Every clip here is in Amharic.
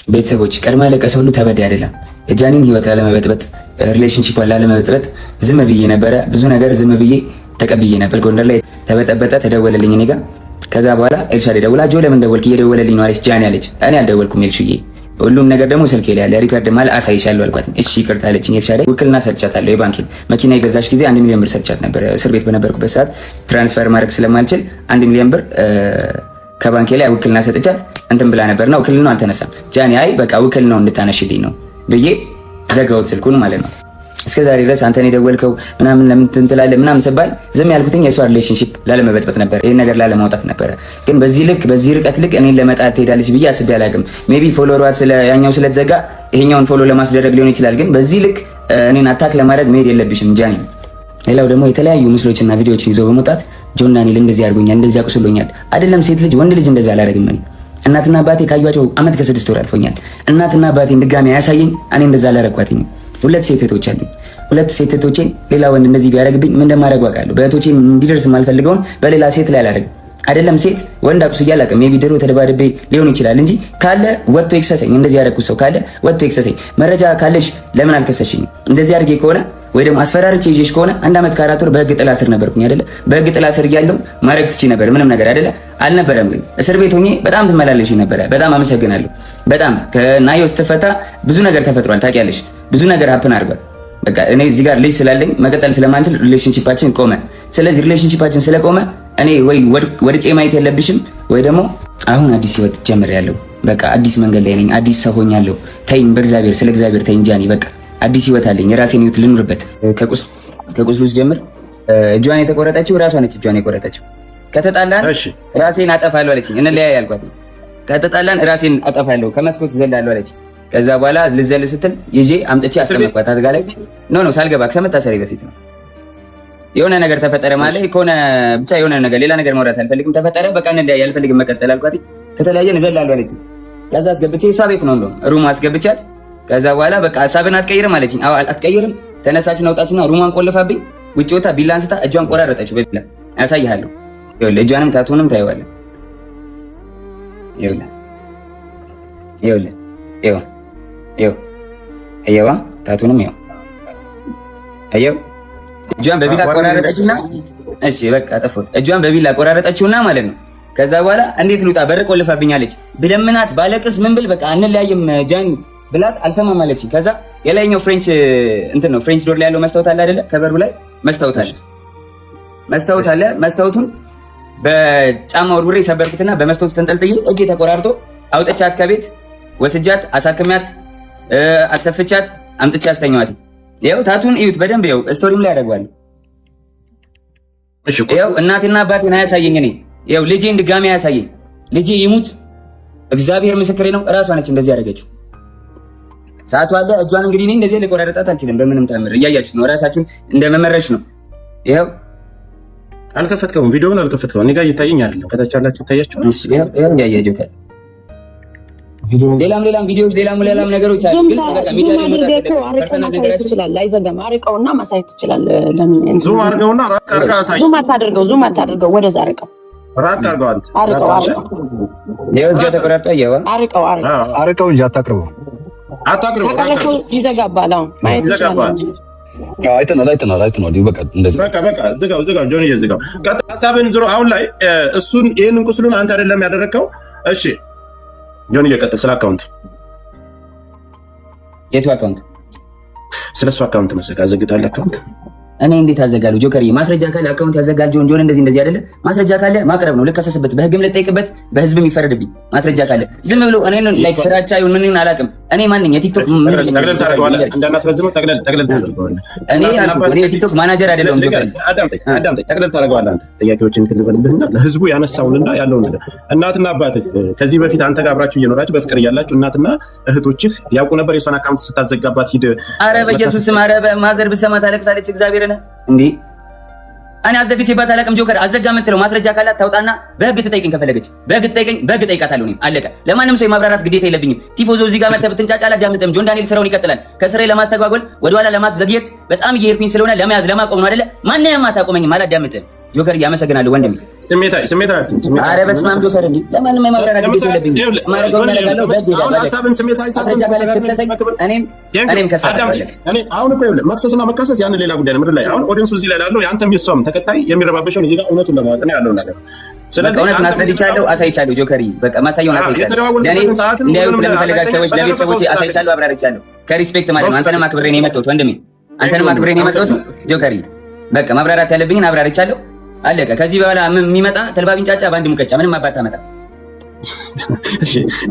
ቤተሰቦች ቀድማ ያለቀሰ ሁሉ ተበዳይ አይደለም። የጃኒን ህይወት ላለመበጥበጥ ሪሌሽንሺፕን ላለመበጥበጥ ዝም ብዬ ነበረ። ብዙ ነገር ዝም ብዬ ተቀብዬ ነበር። ጎንደር ላይ ተበጠበጠ፣ ተደወለልኝ እኔ ጋር። ከዛ በኋላ ኤልሻዴ ደውላ ጆ ለምን ደወልክ? እየደወለልኝ ነው አለች ጃኒ አለች። እኔ አልደወልኩም ኤልሽዬ፣ ሁሉም ነገር ደግሞ ስልኬ ላይ ያለ ሪከርድ ማለት አሳይሻለሁ አልኳት። እሺ ይቅርታ አለችኝ ኤልሻዴ። ውክልና ሰጥቻታለሁ። የባንኬን መኪና የገዛሽ ጊዜ 1 ሚሊዮን ብር ሰጥቻት ነበር። እስር ቤት በነበርኩበት ሰዓት ትራንስፈር ማድረግ ስለማልችል 1 ሚሊዮን ብር ከባንኬ ላይ ውክልና ሰጥቻት እንትን ብላ ነበርና ውክልናው አልተነሳም። ጃኒ አይ በቃ ውክልናው እንድታነሽልኝ ነው ብዬ ዘጋሁት ስልኩን ማለት ነው። እስከዛሬ ድረስ አንተን የደወልከው ምናምን ለምን ትንትላለህ ምናምን ስባል ዝም ያልኩትኝ የሷ ሪሌሽንሺፕ ላለመበጥበጥ ነበር፣ ይሄን ነገር ላለማውጣት ነበረ። ግን በዚህ ልክ በዚህ ርቀት ልክ እኔን ለመጣል ትሄዳለች ብዬ አስቤ አላውቅም። ሜቢ ፎሎወሯ ያኛው ስለተዘጋ ይሄኛውን ፎሎ ለማስደረግ ሊሆን ይችላል። ግን በዚህ ልክ እኔን አታክ ለማድረግ መሄድ የለብሽም ጃኒ። ሌላው ደግሞ የተለያዩ ምስሎችና ቪዲዮዎችን ይዞ በመውጣት ጆን ዳንኤል እንደዚህ አድርጎኛል፣ እንደዚህ አቁስሎኛል። አይደለም ሴት ልጅ ወንድ ልጅ እንደዚህ አላደርግም እኔ። እናትና አባቴ ካዩዋቸው ዓመት ከ6 ወር አልፎኛል። እናትና አባቴን ድጋሚ አያሳየኝ እኔ እንደዛ አላደረኳትኝ። 2 ሴት እህቶች አሉኝ። 2 ሴት እህቶቼን ሌላ ወንድ እንደዚህ ቢያደርግብኝ ምን እንደማደርግ አውቃለሁ። በእህቶቼን እንዲደርስ የማልፈልገውን በሌላ ሴት ላይ አላደርግም። አይደለም ሴት ወንድ አቁስዬ አላውቅም። ሜቢ ድሮ ተደባድቤ ሊሆን ይችላል እንጂ ካለ ወጥቶ ይክሰሰኝ። እንደዚህ ያደረኩት ሰው ካለ ወጥቶ ይክሰሰኝ። መረጃ ካለሽ ለምን አልከሰሽኝም? እንደዚህ አድርጌ ከሆነ ወይ ደግሞ አስፈራርቼ ይዤሽ ከሆነ 1 ዓመት ከ4 ወር በህግ ጥላ ስር ነበርኩኝ አይደለ? በህግ ጥላ ስር እያለሁ ማድረግ ትችይ ነበር ምንም ነገር አይደለ? አልነበረም። ግን እስር ቤት ሆኜ በጣም ትመላለሽ ነበረ። በጣም አመሰግናለሁ። በጣም ከናዮ ስትፈታ ብዙ ነገር ተፈጥሯል። ታውቂያለሽ፣ ብዙ ነገር ሀፕን አድርጓል። በቃ እኔ እዚህ ጋር ልጅ ስላለኝ መቀጠል ስለማንችል ሪሌሽንሺፓችን ቆመ። ስለዚህ ሪሌሽንሺፓችን ስለቆመ እኔ ወይ ወድቄ ማየት የለብሽም ወይ ደግሞ አሁን አዲስ ህይወት ጀምሬያለሁ። በቃ አዲስ መንገድ ላይ ነኝ። አዲስ ሰው ሆኛለሁ። ተይኝ፣ በእግዚአብሔር ስለ እግዚአብሔር ተይኝ ጃኒ። በቃ አዲስ ህይወት አለኝ። የራሴን ህይወት ልኑርበት። ከቁስሉ ጀምር። እጇን የተቆረጠችው ራሷ ነች። እጇን የቆረጠችው ከተጣላን ራሴን አጠፋለሁ አለችኝ። እንለያይ አልኳት። ከተጣላን ራሴን አጠፋለሁ፣ ከመስኮት ዘላለሁ አለች። ከዛ በኋላ ልዘል ስትል ይዤ አምጥቼ አስቀመጥኳት አልጋ ላይ። ኖ ሳልገባ ከመታሰሪ በፊት ነው። የሆነ ነገር ተፈጠረ ማለት ከሆነ ብቻ የሆነ ነገር ሌላ ነገር ማውራት አልፈልግም። ተፈጠረ በቃ እንለያይ፣ አልፈልግም መቀጠል አልኳት። ከተለያየን እዘላለሁ አለች። ከዛ አስገብቼ እሷ ቤት ነው እንደው ሩም አስገብቻት። ከዛ በኋላ በቃ ሀሳብን አትቀይርም አለችኝ። አዎ አትቀይርም። ተነሳችን አውጣችና ሩማን ቆልፋብኝ ውጭ ወጣ። ቢላ አንስታ እጇን ቆራረጠችው በቢላ። ያሳይሃለሁ። ይኸውልህ እጇንም ታቱንም ታየዋለህ። ይኸውልህ አየዋ ታቱንም ይኸው አየው። እጇን በቢላ ቆራረጠችውና እሺ በቃ ጠፎት። እጇን በቢላ ቆራረጠችውና ማለት ነው። ከዛ በኋላ እንዴት ልውጣ በር ቆልፋብኛለች። ብለምናት ባለቅስ ምን ብል በቃ እንለያይም ጃኒ ብላት አልሰማም አለችኝ። ከዛ የላይኛው ፍሬንች እንትን ነው ፍሬንች ዶር ላይ ያለው መስታወት አለ አይደለ? ከበሩ ላይ መስታወት አለ። መስታወቱን በጫማ ወርውሬ ሰበርኩትና በመስታወቱ ተንጠልጥዬ እጄ ተቆራርጦ አውጥቻት ከቤት ወስጃት አሳክሚያት አሰፍቻት አምጥቼ አስተኛዋት። ይኸው ታቱን እዩት በደንብ ይኸው ስቶሪም ላይ አደርገዋለሁ። ይኸው እናቴና አባቴን አያሳየኝ። እኔ ይኸው ልጄን ድጋሚ አያሳየኝ። ልጄ ይሙት እግዚአብሔር ምስክሬ ነው። እራሷ ነች እንደዚህ ያደረገችው። ታቱ አለ። እጇን እንግዲህ እኔ እንደዚህ ልቆራረጣት አልችልም በምንም ታምር። እያያችሁት ነው፣ ራሳችሁን እንደመመረሽ ነው። ይኸው አልከፈትከውም፣ ቪዲዮውን አልከፈትከውም። እኔ ጋር እየታየኝ አይደለም። ከታች ያላችሁ ይታያችኋል። ይኸው እያያችሁ ከ ሌላም ቪዲዮዎች ሌላም ነገሮች አሉ። ግን በቃ ሚዲያ ላይ አድርገው ማሳየት ትችላለህ። አይዘጋም። አርቀውና ማሳየት ትችላለህ። ዙም አድርገውና ራቅ አድርገው አሳይ። ዙም አታድርገው፣ ወደዛ አርቀው ራቅ አድርገው። አንተ አርቀው ይኸው እጇ ተቆራርጦ ይኸው አርቀው እንጂ አታቅርበው። ይዘጋባል። አሁን ማየት ትችላለህ። አይተናል። በቃ እንደዚህ በቃ ዝጋው ጆን እየዝጋው ሀሳብን ዞሮ አሁን ላይ እሱን ይሄንን ቁስሉን አንተ አይደለም ያደረግከው። እሺ ጆን እየቀጥል ስለ አካውንት የቱ አካውንት? ስለሱ አካውንት መሰለህ አዘግታለህ አካውንት። እኔ እንዴት አዘጋለሁ? ጆከር ማስረጃ ካለ አካውንት ያዘጋል። ጆን እንደዚህ አይደለ? ማስረጃ ካለ ማቅረብ ነው፣ ልከሰስበት፣ በህግም ልጠይቅበት፣ በህዝብም ይፈረድብኝ። ማስረጃ ካለ ዝም ብሎ እኔን ላይክ ፍራቻ ይሁን ምን ይሁን አላውቅም። እኔ ማንኛ የቲክቶክ ጠቅለል ታደርገዋለህ፣ እንዳናስረዝመው ጠቅለል ታደርገዋለህ። እኔ የቲክቶክ ማናጀር አይደለሁም። ጆከር አዳምጠኝ፣ ጠቅለል ታደርገዋለህ። አንተ ጥያቄዎችን ትልበልብህና ለህዝቡ ያነሳውንና ያለውን ነገር እናትና አባትህ ከዚህ በፊት አንተ ጋር አብራችሁ እየኖራችሁ በፍቅር እያላችሁ እናትና እህቶችህ ያውቁ ነበር የሷን አካውንት ስታዘጋባት ሂድ። ኧረ በኢየሱስ ስም ኧረ በማዘር ብሰማ ታለቅሳለች። እግዚአብሔር እንዴ እኔ አዘግቼባት አላውቅም። ጆከር አዘጋ የምትለው ማስረጃ ካላት ታውጣና በህግ ትጠይቀኝ። ከፈለገች በህግ ትጠይቀኝ፣ በህግ ጠይቃታለሁ። እኔም አለቀ። ለማንም ሰው የማብራራት ግዴታ የለብኝም። ቲፎዞ እዚህ ጋር መተህ ብትንጫጫ አላዳምጥም። ጆን ዳንኤል ስራውን ይቀጥላል። ከስራዬ ለማስተጓጎል ወደኋላ ለማስዘግየት በጣም እየሄድኩኝ ስለሆነ ለመያዝ ለማቆም ነው አይደለ? ማንንም አታቆመኝም፣ አላዳምጥም። ጆከር እያመሰግናለሁ ወንድሜ። ስሜታዊ ኧረ በስመ አብ ጆከር እንዴ ለማንም የማብራራት ግዴታ የለብኝም። ማረገው ነገራለሁ ሀሳብን ስሜታዊ እኔም ከሳለሁ አሁን እኮ ይኸውልህ መክሰስና መካሰስ ያን ሌላ ጉዳይ ነው። ምድር ላይ አሁን ኦዲየንሱ እዚህ ላይ ያለው የአንተም የሷም ተከታይ የሚረባበሸውን እዚህ ጋር እውነቱን ለማወቅ ነው ያለው ነገር። ስለዚህ እውነቱን አስረድቻለሁ፣ አሳይቻለሁ። ጆከሪ በቃ ማሳየውን አሳይቻለሁ። ለኔ እንዲያዩት ለምፈልጋቸው ሰዎች ለቤተሰቦቼ አሳይቻለሁ፣ አብራርቻለሁ። ከሪስፔክት ማለት ነው። አንተንም አክብሬ ነው የመጣሁት ወንድሜ፣ አንተንም አክብሬ ነው የመጣሁት ጆከሪ። በቃ ማብራራት ያለብኝን አብራርቻለሁ። አለቀ። ከዚህ በኋላ የሚመጣ ተልባ ቢንጫጫ በአንድ ሙቀጫ ምንም አባታ መጣ።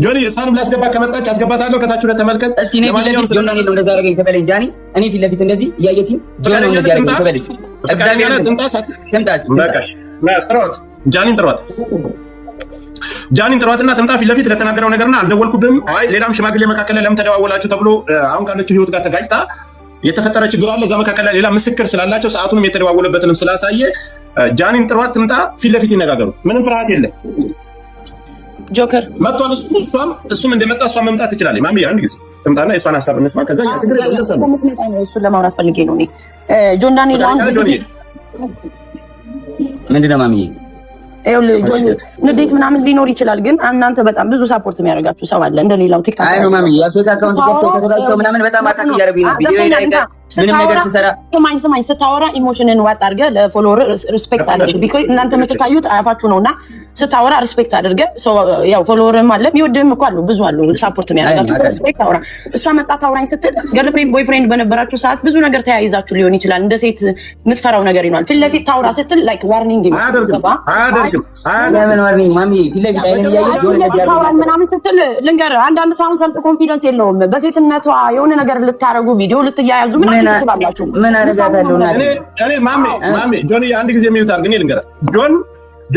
ጆኒ እሷንም ላስገባ ከመጣች አስገባታለሁ። ከታች ሁለት ተመልከት እስኪ። እኔ ፊት ለፊት ጆን ነው እንደዛ አደረገኝ ተበለኝ ጃኒ። እኔ ፊት ለፊት እንደዚህ እያየችኝ ጆን ነው እንደዚህ አደረገኝ ተበለኝ። እግዚአብሔር በቃሽ። ጥሯት ጃኒን ጥሯትና ትምጣ ፊት ለፊት ለተናገረው ነገርና አልደወልኩብህም። አይ ሌላም ሽማግሌ መካከል ላይ ለምን ተደዋወላችሁ ተብሎ አሁን ካለችው ህይወት ጋር ተጋጭታ የተፈጠረ ችግር አለ። እዛ መካከል ላይ ሌላ ምስክር ስላላቸው ሰዓቱንም የተደዋወለበትንም ስላሳየ ጃኒን ጥሯት ትምጣ፣ ፊት ለፊት ይነጋገሩ። ምንም ፍርሃት የለም። ጆከር መጥቷል። እሱም እንደመጣ እሷ መምጣት ትችላለች። ማሚ አንድ ጊዜ ትምጣና የእሷን ሀሳብ እንስማ። ከዛ ችግር የለም። እሱን ለማውራት ፈልጌ ነው እኔ ጆን ዳንኤል ምንድነው ማሚዬ? ንዴት ምናምን ሊኖር ይችላል፣ ግን እናንተ በጣም ብዙ ሳፖርት የሚያደርጋችሁ ሰው አለ እንደሌላው ቲክታክ። አይ ነው ማሚ የፌክ አካውንት ከተጋጭተው ምናምን በጣም አታክ እያደረጉኝ ነው። ቪዲዮ ላይ ምንም ነገር ስሰራ ስማኝ ስታወራ ኢሞሽንን ዋጥ አድርገህ ለፎሎወር ሪስፔክት አድርገህ ቢኮዝ እናንተ የምትታዩት አያፋችሁ ነውና ስታወራ ሪስፔክት አድርገህ ያው ፎሎወርም አለ የሚወድህም እኮ አሉ ብዙ አሉ ሳፖርት የሚያደርጋችሁ ሪስፔክት አውራ። እሷ መጣ ታውራኝ ስትል ገርልፍሬንድ ቦይፍሬንድ በነበራችሁ ሰዓት ብዙ ነገር ተያይዛችሁ ሊሆን ይችላል። እንደ ሴት የምትፈራው ነገር ይኖራል። ፊት ለፊት ታውራ ስትል ላይክ ዋርኒንግ ለምን ዋርኒንግ ማሚ? ፊት ለፊት አይደል ያየህ ጆን ነገር ታውራኝ ምናምን ስትል ልንገርህ፣ አንዳንድ ሰው ሰልፍ ኮንፊደንስ የለውም። በሴትነቷ የሆነ ነገር ልታረጉ ቪዲዮ ልትያያዙ ምን ትችላላችሁ? ምን አደረጋታለሁ? እኔ ማሜ ጆን አንድ ጊዜ የሚዩት አድርግ። እኔ ልንገርህ ጆን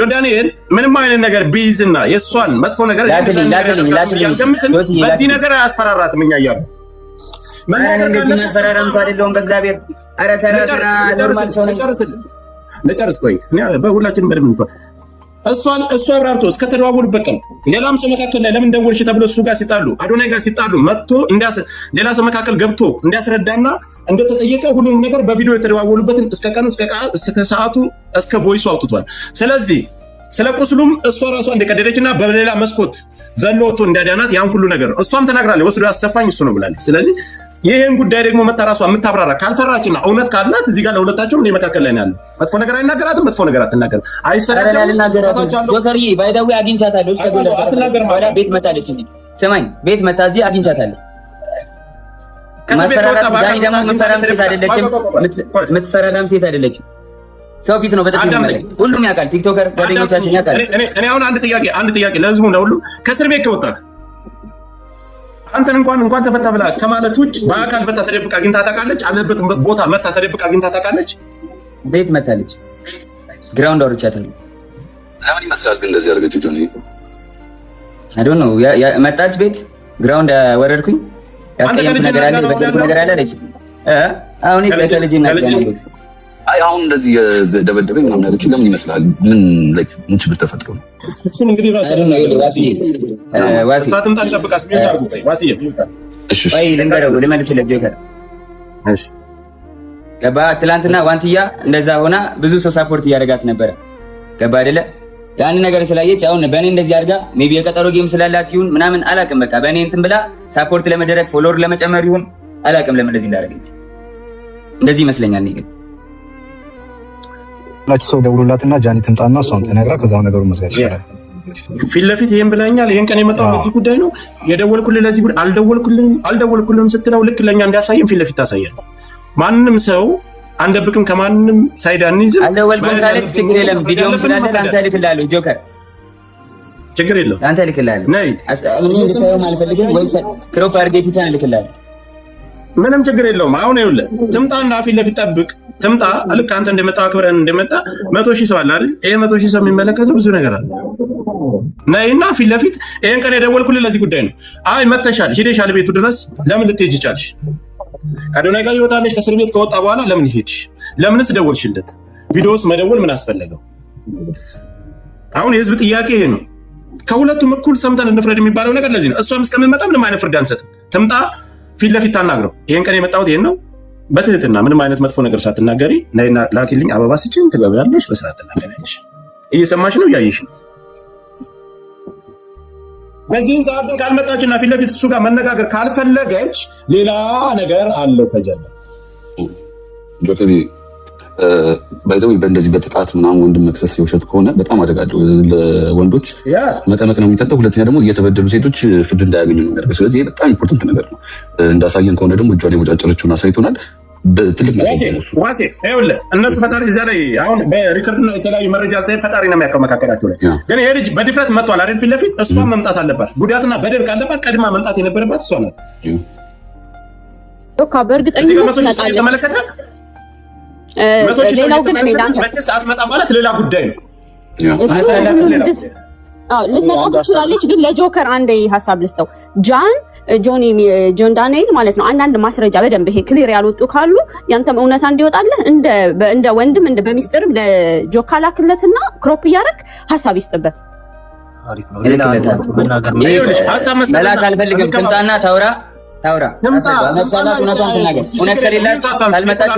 ዳንኤል ምንም አይነት ነገር ቢይዝና የእሷን መጥፎ ነገር በዚህ ነገር አያስፈራራትም። እኛ እያሉ ማስፈራራም ሰው አይደለሁም በእግዚአብሔር። ኧረ ተራ ኖርማል ሰው ነኝ። ልጨርስ ቆይ። በሁላችንም በደምብ እንቷል። እሷ አብራርቶ እስከተደዋወሉበት ቀን ሌላም ሰው መካከል ላይ ለምን ደወልሽ ተብሎ እሱ ጋር ሲጣሉ አዶናይ ጋር ሲጣሉ መጥቶ ሌላ ሰው መካከል ገብቶ እንዲያስረዳና እንደተጠየቀ ሁሉንም ነገር በቪዲዮ የተደዋወሉበትን እስከ ቀኑ እስከ ሰዓቱ እስከ ቮይሱ አውጥቷል። ስለዚህ ስለ ቁስሉም እሷ ራሷ እንደቀደደችና በሌላ መስኮት ዘሎ ወጥቶ እንዳዳናት ያን ሁሉ ነገር እሷም ተናግራለች። ወስዶ ያሰፋኝ እሱ ነው ብላለች። ስለዚህ ይሄን ጉዳይ ደግሞ መታ ራሷ የምታብራራ ካልፈራችና እውነት ካላት እዚህ ጋር ለሁለታቸው እኔ መካከል ላይ ነው ያለው። መጥፎ ነገር አይናገራትም፣ መጥፎ ነገር አትናገርም። አይሰራም። ጆከርዬ ባይዳዊ አግኝቻታለሁ። ቤት መታለች። እዚህ ስማኝ፣ ቤት መታ እዚህ አግኝቻታለሁ። ማስፈራራት ዳኒ ደግሞ የምትፈራራም ሴት አይደለችም። ሰው ፊት ነው በጥፊ ነው። ሁሉም ያውቃል። ቲክቶከር ጓደኞቻችን ያውቃል። እኔ አሁን አንድ ጥያቄ ለህዝቡ ነው ሁሉ ከእስር ቤት ከወጣህ አንተን እንኳን ተፈታ ብላ ከማለት ውጭ በአካል መታ ተደብቃ አግኝታ ታውቃለች? አለበት ቦታ መታ ተደብቃ አግኝታ ታውቃለች? ቤት መታለች። ግራውንድ አውርቻታለሁ። ለምን ይመስላል ግን እንደዚህ አድርገችው ጆኒ? አይ ዶንት ኖ መጣች። ቤት ግራውንድ ወረድኩኝ። ያስቀየምኩ ነገር አለ፣ በደልኩ ነገር አለ አለች። አሁን ከልጅ እናገናኘሁት። አይ አሁን እንደዚህ ደበደበኝ ምናምን ያለችው ለምን ይመስላል? ምን ችግር ተፈጥሮ ነው? እሱን እንግዲህ ዋሲፋትም ታንጠብቃት ሚልታርጉ ዋሲየ እሺ ልንገረው ልመልስለት ጆከር ገባ። ትላንትና ዋንትያ እንደዛ ሆና ብዙ ሰው ሳፖርት እያደረጋት ነበረ። ገባ አይደለ? ያን ነገር ስላየች አሁን በእኔ እንደዚህ አድርጋ ሜቢ የቀጠሮ ጌም ስላላት ይሁን ምናምን አላውቅም። በቃ በእኔ እንትን ብላ ሳፖርት ለመደረግ ፎሎወር ለመጨመር ይሁን አላውቅም ለምን እንደዚህ እንዳደረገች። እንደዚህ ይመስለኛል። እኔ ግን ሰው ደውሎላትና ጃኒ ትምጣና እሷን ተነግራ ከዛው ነገሩ መስራት ይችላል። ፊት ለፊት ይሄን ብላኛል፣ ይሄን ቀን የመጣው በዚህ ጉዳይ ነው የደወልኩልህ፣ ለዚህ ጉዳይ አልደወልኩልህም ስትለው ልክ ለኛ እንዲያሳየን ፊት ለፊት ታሳያለህ። ማንንም ሰው አንደብቅም፣ ከማንንም ሳይድ አንይዝም። አልደወልኩም ካለች ችግር የለም። ቪዲዮም ስላለ አንተ ልክላለሁ። ጆከር ችግር የለም፣ አንተ ልክላለሁ። እኔ ልታየው አልፈልግም ወይ ክሮፕ አድርጌ ብቻ ልክላለሁ። ምንም ችግር የለውም። አሁን ይኸውልህ ትምጣና ፊት ለፊት ጠብቅ። ትምጣ ልክ አንተ እንደመጣ አክብረን እንደመጣ 100,000 ሰው አለ አይደል? ይሄ 100,000 ሰው የሚመለከተው ብዙ ነገር አለ። ነይና ፊት ለፊት ይሄን ቀን የደወልኩልህ ለዚህ ጉዳይ ነው። አይ መተሻል ሄደሻል ቤቱ ድረስ ለምን ልትሄጂ ቻልሽ? ከአዶናይ ጋር ይወጣለች ከእስር ቤት ከወጣ በኋላ ለምን ሄድሽ? ለምንስ ደወልሽለት? ቪዲዮስ መደወል ምን አስፈለገው? አሁን የህዝብ ጥያቄ ይሄ ነው። ከሁለቱም እኩል ሰምተን እንፍረድ የሚባለው ነገር ለዚህ ነው። እሷም እስከምትመጣ ምንም አይነት ፍርድ አንሰጥም። ትምጣ ፊት ለፊት ታናግረው። ይሄን ቀን የመጣሁት ይሄን ነው በትህትና ምንም አይነት መጥፎ ነገር ሳትናገሪ ነይና ላኪልኝ አበባ ስጭኝ ትገቢያለሽ። በስርዓት ትናገሪያለሽ። እየሰማሽ ነው፣ እያየሽ ነው። በዚህን ሰዓት ግን ካልመጣችና ፊት ለፊት እሱ ጋር መነጋገር ካልፈለገች ሌላ ነገር አለው ከጀርባ። ጆከሪ ባይዘው በእንደዚህ በጥቃት ምናምን ወንድም መክሰስ የውሸት ከሆነ በጣም አደጋለሁ። ለወንዶች መጠመቅ ነው የሚከተው። ሁለተኛ ደግሞ እየተበደሉ ሴቶች ፍርድ እንዳያገኙ ነው የሚያደርገው። ስለዚህ በጣም ኢምፖርታንት ነገር ነው። እንዳሳየን ከሆነ ደግሞ እጇ ላይ ቦጫጨረችውን አሳይቶናል። በትልቅ ዋሴ ይኸውልህ እነሱ ፈጣሪ እዚያ ላይ አሁን በሪከርድ ነው የተለያዩ መረጃ ፈጣሪ ነው የሚያውቀው መካከላቸው ላይ። ግን ይሄ ልጅ በድፍረት መጥቷል አይደል? ፊት ለፊት እሷን መምጣት አለባት። ጉዳትና በደል ካለባት ቀድማ መምጣት የነበረባት እሷ ናት። በእርግጠኝነት ተመለከተ። ሌላው ግን ሰዓት መጣ ማለት ሌላ ጉዳይ ነው። ልትመጣ ትችላለች። ግን ለጆከር አንድ ሀሳብ ልስጠው። ጆን ዳንኤል ማለት ነው አንዳንድ ማስረጃ በደንብ ይሄ ክሊር ያልወጡ ካሉ ያንተም እውነታ እንዲወጣልህ እንደ ወንድም በሚስጥርም ለጆካ ላክለትና ክሮፕ እያደረግ ሀሳብ ይስጥበት። መላክ አልፈልግም። ትምጣና ታውራ እውነት ከሌላት ካልመጣች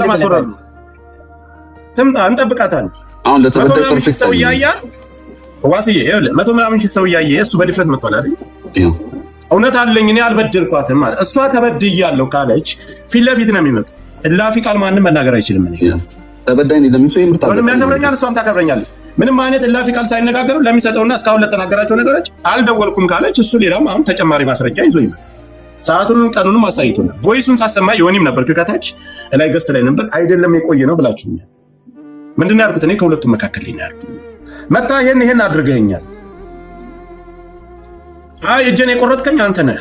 ትምጣ፣ እንጠብቃታለን። አሁን ለተበደለ ሰው እያያል ዋስዬ ይኸውልህ 100 ምናምን ሺህ ሰው እያየ እሱ በድፍረት መጥቷል አይደል? እውነት አለኝ እኔ አልበደልኳትም ማለት እሷ ተበድያለሁ ካለች ፊት ለፊት ነው የሚመጣው። እላፊ ቃል ማንም መናገር አይችልም። ተበዳይ ለምን ሰው ያከብረኛል፣ እሷም ታከብረኛለች። ምንም አይነት እላፊ ቃል ሳይነጋገሩ ለሚሰጠውና እስካሁን ለተናገራቸው ነገሮች አልደወልኩም ካለች እሱ ሌላም አሁን ተጨማሪ ማስረጃ ይዞ ይመጣል። ሰዓቱን ቀኑንም አሳይቶናል። ቮይሱን ሳሰማ የሆኒም ነበር ከታች ላይ ገስት ላይ ነበር አይደለም የቆየ ነው ብላችሁኛል። ምንድነው ያልኩት? እኔ ከሁለቱም መካከል ላይ ያልኩት መጣ ይሄን አድርገኛል። አይ እጄን የቆረጥከኝ አንተ ነህ።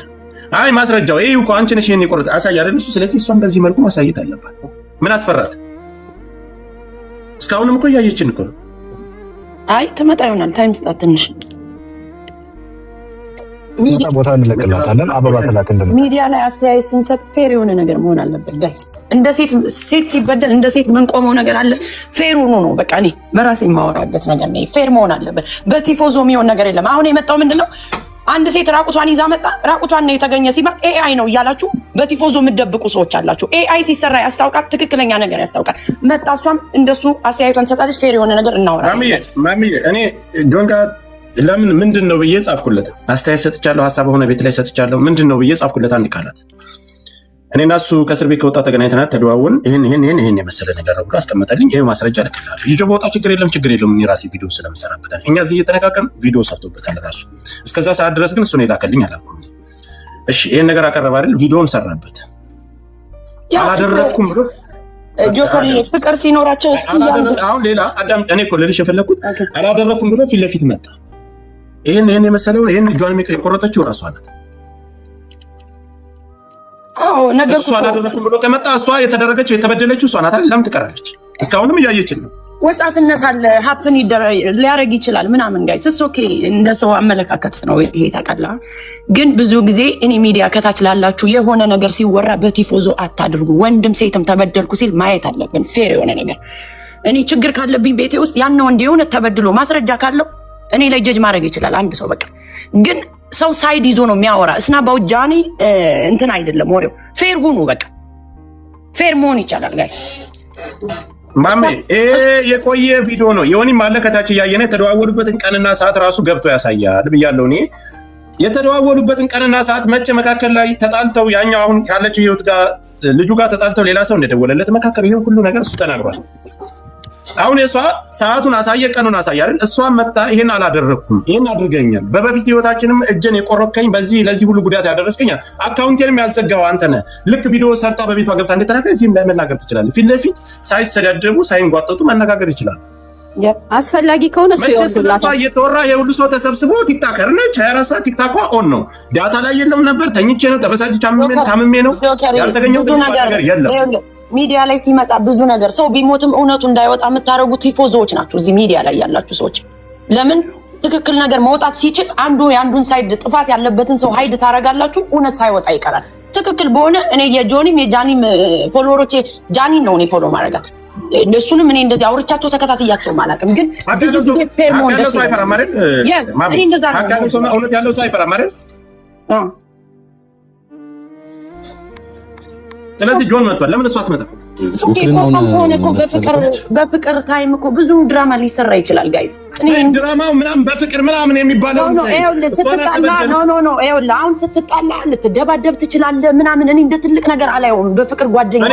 አይ ማስረጃው ይሄ እኮ አንቺ ነሽ ይሄን የቆረጥ አሳይ አይደል እሱ። ስለዚህ እሷን በዚህ መልኩ ማሳየት አለባት። ምን አስፈራት? እስካሁንም እኮ እያየችን እኮ ነው። አይ ትመጣ ይሆናል። ታይም ስጣት ትንሽ። ቦታ እንለቅላታለን። አበባ ተላክ እንደምን ሚዲያ ላይ አስተያየት ስንሰጥ ፌር የሆነ ነገር መሆን አለበት ጋይስ። እንደ ሴት ሲበደል እንደ ሴት ምን ቆመው ነገር አለ። ፌር ሆኖ ነው በቃ እኔ በራሴ የማወራበት ነገር ነው። ፌር መሆን አለበት። በቲፎዞ የሚሆን ነገር የለም። አሁን የመጣው ምንድነው? አንድ ሴት ራቁቷን ይዛ መጣ። ራቁቷን ነው የተገኘ ሲባል ኤአይ ነው እያላችሁ በቲፎዞ የምትደብቁ ሰዎች አላችሁ። ኤአይ ሲሰራ ያስታውቃል፣ ትክክለኛ ነገር ያስታውቃል። መጣ እሷም እንደሱ አስተያየቷን ትሰጣለች። ፌር የሆነ ነገር እናወራለን። ማሚዬ እኔ ጆን ጋር ለምን ምንድን ነው ብዬ ጻፍኩለት። አስተያየት ሰጥቻለሁ፣ ሀሳብ ሆነ ቤት ላይ ሰጥቻለሁ። ምንድን ነው ብዬ ጻፍኩለት አንድ ቃላት። እኔና እሱ ከእስር ቤት ከወጣ ተገናኝተናል፣ ተደዋወልን። ይሄን የመሰለ ነገር ነው ብሎ አስቀመጠልኝ። ይሄ ማስረጃ ልክልሃለሁ። ይዤ በወጣ ችግር የለውም። እኔ ራሴ ቪዲዮ ስለምሰራበታል። እኛ እዚህ እየተነጋገርን ቪዲዮ ሰርቶበታል ራሱ። እስከዛ ሰዓት ድረስ ግን እሱ ነው የላከልኝ አላልኩም። እሺ ይሄን ነገር አቀረበ አይደል? ቪዲዮም ሰራበት። አላደረኩም ብሎ ጆከር ፍቅር ሲኖራቸው እስኪ አሁን ሌላ አዳም እኔ እኮ ልልሽ የፈለኩት አላደረኩም ብሎ ፊት ለፊት መጣ። ይሄን የመሰለው ይሄን እጇን የቆረጠችው ራሷ ናት። አዎ ነገር እሷ አላደረኩም ብሎ ከመጣ እሷ የተደረገችው የተበደለችው እሷ ናት አይደል? ለምን ትቀራለች? እስካሁንም እያየችን ነው። ወጣትነት አለ ሀፕን ሊያደርግ ይችላል ምናምን ጋይስ እሱ ኦኬ፣ እንደ ሰው አመለካከት ነው ይሄ ታውቃላ። ግን ብዙ ጊዜ እኔ ሚዲያ ከታች ላላችሁ የሆነ ነገር ሲወራ በቲፎዞ አታድርጉ። ወንድም ሴትም ተበደልኩ ሲል ማየት አለብን። ፌር የሆነ ነገር እኔ ችግር ካለብኝ ቤቴ ውስጥ ያን ወንድ የሆነ ተበድሎ ማስረጃ ካለው እኔ ላይ ጀጅ ማድረግ ይችላል አንድ ሰው በቃ። ግን ሰው ሳይድ ይዞ ነው የሚያወራ። እስና ባውጃኒ እንትን አይደለም ወሬው። ፌር ሁኑ በቃ። ፌር መሆን ይቻላል ጋይስ። ማሜ የቆየ ቪዲዮ ነው። የሆኒም አለ ከታች እያየነ የተደዋወሉበትን ቀንና ሰዓት ራሱ ገብቶ ያሳያል ብያለሁ እኔ። የተደዋወሉበትን ቀንና ሰዓት መቼ መካከል ላይ ተጣልተው ያኛው አሁን ካለችው ህይወት ጋር ልጁ ጋር ተጣልተው ሌላ ሰው እንደደወለለት መካከል ይሄ ሁሉ ነገር እሱ ተናግሯል። አሁን የሷ ሰዓቱን አሳየ፣ ቀኑን አሳየ አይደል? እሷ መጣ ይሄን አላደረኩም፣ ይሄን አድርገኛል፣ በበፊት ህይወታችንም እጄን የቆረከኝ ለዚህ ሁሉ ጉዳት ያደረስከኛል፣ አካውንቴንም ያዘጋው አንተ ነህ። ልክ ቪዲዮ ሰርታ በቤቷ ገብታ እንደተናገረ እዚህም ላይ መናገር ትችላለህ። ፊት ለፊት ሳይሰዳደቡ ሳይንጓጠጡ መናገር ይችላል። አስፈላጊ ከሆነ እሱ ይወስላታል። እየተወራ የሁሉ ሰው ተሰብስቦ ቲክታከር ነች 24 ሰዓት ቲክታኳ ኦን ነው። ዳታ ላይ የለም ነበር፣ ተኝቼ ነው፣ ተበሳጭቼ ታምሜ ነው ያልተገኘው ነገር የለም። ሚዲያ ላይ ሲመጣ ብዙ ነገር ሰው ቢሞትም እውነቱ እንዳይወጣ የምታደርጉት ቲፎዞዎች ናቸው። እዚህ ሚዲያ ላይ ያላችሁ ሰዎች ለምን ትክክል ነገር መውጣት ሲችል አንዱ የአንዱን ሳይድ ጥፋት ያለበትን ሰው ሀይድ ታደርጋላችሁ፣ እውነት ሳይወጣ ይቀራል። ትክክል በሆነ እኔ የጆኒም የጃኒም ፎሎወሮቼ ጃኒን ነው እኔ ፎሎ ማድረጋት እነሱንም እኔ እንደዚህ አውርቻቸው ተከታትያቸው ማላቅም። ግን ብዙ ጊዜ ፔርሞን ደስ አይፈራም አይደል? እኔ እንደዛ ነው። እውነት ያለው ሰው አይፈራም አይደል? ስለዚህ ጆን መጥቷል። ለምን እሷ አትመጣም? ከሆነ እኮ በፍቅር ታይም እኮ ብዙ ድራማ ሊሰራ ይችላል ጋይስ። ድራማው ምናምን በፍቅር ምናምን የሚባለው ነው። አሁን ስትጣላ ልትደባደብ ትችላለህ ምናምን። እኔ እንደ ትልቅ ነገር አላየውም። በፍቅር ጓደኛ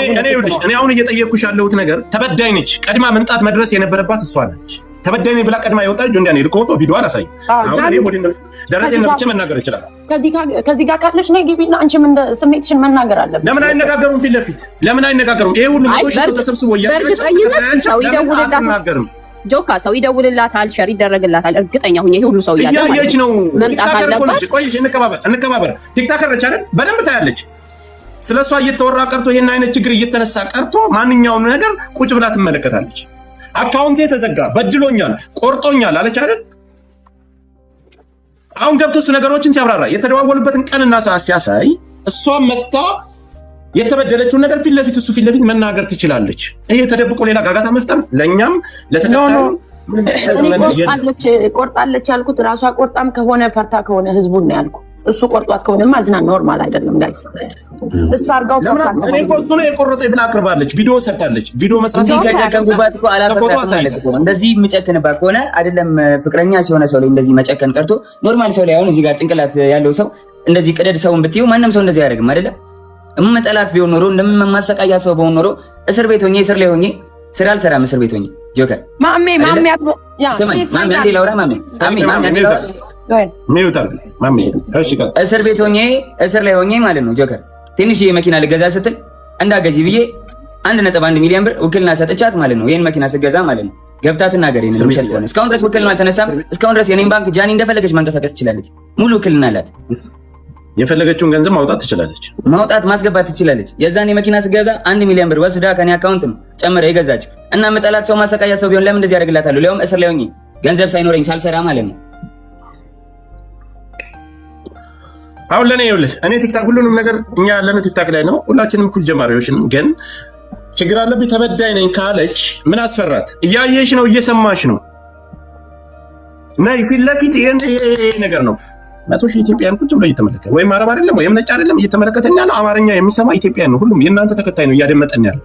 እኔ አሁን እየጠየኩሽ ያለሁት ነገር ተበዳይ ነች። ቀድማ መምጣት መድረስ የነበረበት እሷ ነች። ተበዳይ ነኝ ብላ ቀድማ የወጣች ጆንዳን ሄድ ኮቶ ቪዲዮ አላሳይ። አሁን ደረቴን ነፍቼ መናገር ይችላል። ከዚህ ጋር ካለሽ ነው ግቢና አንቺም እንደ ስሜትሽን መናገር አለብሽ። ለምን አይነጋገሩም? ፊት ለፊት ለምን አይነጋገሩም? ይሄ ሁሉ መቶ ሺህ ተሰብስቦ በእርግጠኝነት ሰው ይደውልላታል። ጆካ ሰው ይደውልላታል፣ ሸር ይደረግላታል። እርግጠኛ ሁኜ ይሄ ሁሉ ሰው እያለ ያየች ነው መምጣት አለባት። ቆይሽ እንከባበር። ቲክታከር ነች አይደል? በደንብ ታያለች። ስለሷ እየተወራ ቀርቶ ይሄን አይነት ችግር እየተነሳ ቀርቶ ማንኛውም ነገር ቁጭ ብላ ትመለከታለች። አካውንቴ ተዘጋ፣ በድሎኛል፣ ቆርጦኛል አለች አይደል? አሁን ገብቶ እሱ ነገሮችን ሲያብራራ የተደዋወሉበትን ቀንና ሰዓት ሲያሳይ እሷ መጣ የተበደለችውን ነገር ፊት ለፊት እሱ ፊት ለፊት መናገር ትችላለች። ይሄ ተደብቆ ሌላ ጋጋታ መፍጠር ለኛም ለተከታዩ ቆርጣለች ያልኩት ራሷ ቆርጣም ከሆነ ፈርታ ከሆነ ህዝቡን ነው ያልኩት። እሱ ቆርጧት ከሆነማ አዝና ኖርማል አይደለም ጋይስ። እሱ አርጋው ፈርታ እኔ እኮ እሱ ነው የቆረጠኝ ብላ አቅርባለች። ቪዲዮ ሰርታለች። ቪዲዮ መስራት ከጨከንኩባት እኮ አላፈታም። እንደዚህ የምጨክንባት ከሆነ አይደለም ፍቅረኛ ሲሆነ ሰው ላይ እንደዚህ መጨከን ቀርቶ ኖርማል ሰው ላይ አሁን እዚህ ጋር ጭንቅላት ያለው ሰው እንደዚህ ቅደድ ሰውን ብትይው ማንም ሰው እንደዚህ አያደርግም አይደለ? እምጠላት ቢሆን ኖሮ እንደማሰቃያ ሰው በሆን ኖሮ እስር ቤት ሆኜ እስር ላይ ሆኜ ስራ አልሰራም። እስር ቤት ሆኜ ጆከር ማሜ ስማኝ ማሜ አንዴ ላውራ ማሜ እስር ቤት ሆኜ እስር ላይ ሆኜ ማለት ነው ጆከር ትንሽ የመኪና ልገዛ ስትል እንዳገዢ ብዬ 1.1 ሚሊዮን ብር ውክልና ሰጥቻት ማለት ነው። ይሄን መኪና ስገዛ ማለት ነው ገብታ ትናገር። ይሄን ምሽት ሆነ እስካሁን ድረስ ውክልና አልተነሳም። እስካሁን ድረስ የኔን ባንክ ጃኒ እንደፈለገች ማንቀሳቀስ ትችላለች። ሙሉ ውክልና አላት። የፈለገችውን ገንዘብ ማውጣት ትችላለች፣ ማውጣት ማስገባት ትችላለች። የዛን የመኪና ስገዛ 1 ሚሊዮን ብር ወስዳ ከኔ አካውንት ነው ጨምራ የገዛችው። እና መጠላት ሰው ማሰቃያ ሰው ቢሆን ለምን እንደዚህ ያደርግላታለሁ? ሊያውም እስር ላይ ሆኜ ገንዘብ ሳይኖረኝ ሳልሰራ ማለት ነው። አሁን ለኔ ይኸውልህ እኔ ቲክታክ ሁሉንም ነገር እኛ ያለነው ቲክታክ ላይ ነው። ሁላችንም እኩል ጀማሪዎች ነን። ግን ችግር አለብኝ ተበዳይ ነኝ ካለች ምን አስፈራት? እያየሽ ነው፣ እየሰማሽ ነው። ነይ ፊት ለፊት ይሄ ነገር ነው። 100 ሺህ ኢትዮጵያን ቁጭ ብሎ እየተመለከተ ወይም አረብ አይደለም ወይም ነጭ አይደለም እየተመለከተኝ ያለው አማርኛ የሚሰማ ኢትዮጵያን ነው። ሁሉም የእናንተ ተከታይ ነው እያደመጠኝ ያለው።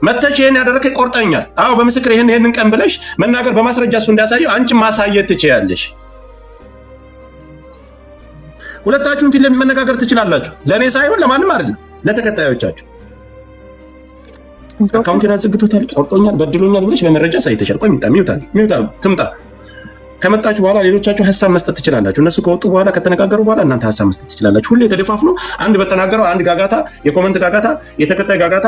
መተሽ ይሄን ያደረከኝ ቆርጠኛል። አዎ በምስክር ይሄንን ቀን ብለሽ መናገር በማስረጃ እሱ እንዳያሳየው አንቺ ማሳየት ትችያለሽ። ሁለታችሁም ፊት ለፊት መነጋገር ትችላላችሁ። ለእኔ ሳይሆን ለማንም አይደለም፣ ለተከታዮቻችሁ። አካውንቴን አዘግቶታል፣ ቆርጦኛል፣ በድሎኛል ብለሽ በመረጃ ሳይተሻል። ቆይ ሚውታል ትምጣ። ከመጣችሁ በኋላ ሌሎቻችሁ ሀሳብ መስጠት ትችላላችሁ። እነሱ ከወጡ በኋላ ከተነጋገሩ በኋላ እናንተ ሀሳብ መስጠት ትችላላችሁ። ሁሌ ተደፋፍኖ አንድ በተናገረው አንድ ጋጋታ፣ የኮመንት ጋጋታ፣ የተከታይ ጋጋታ፣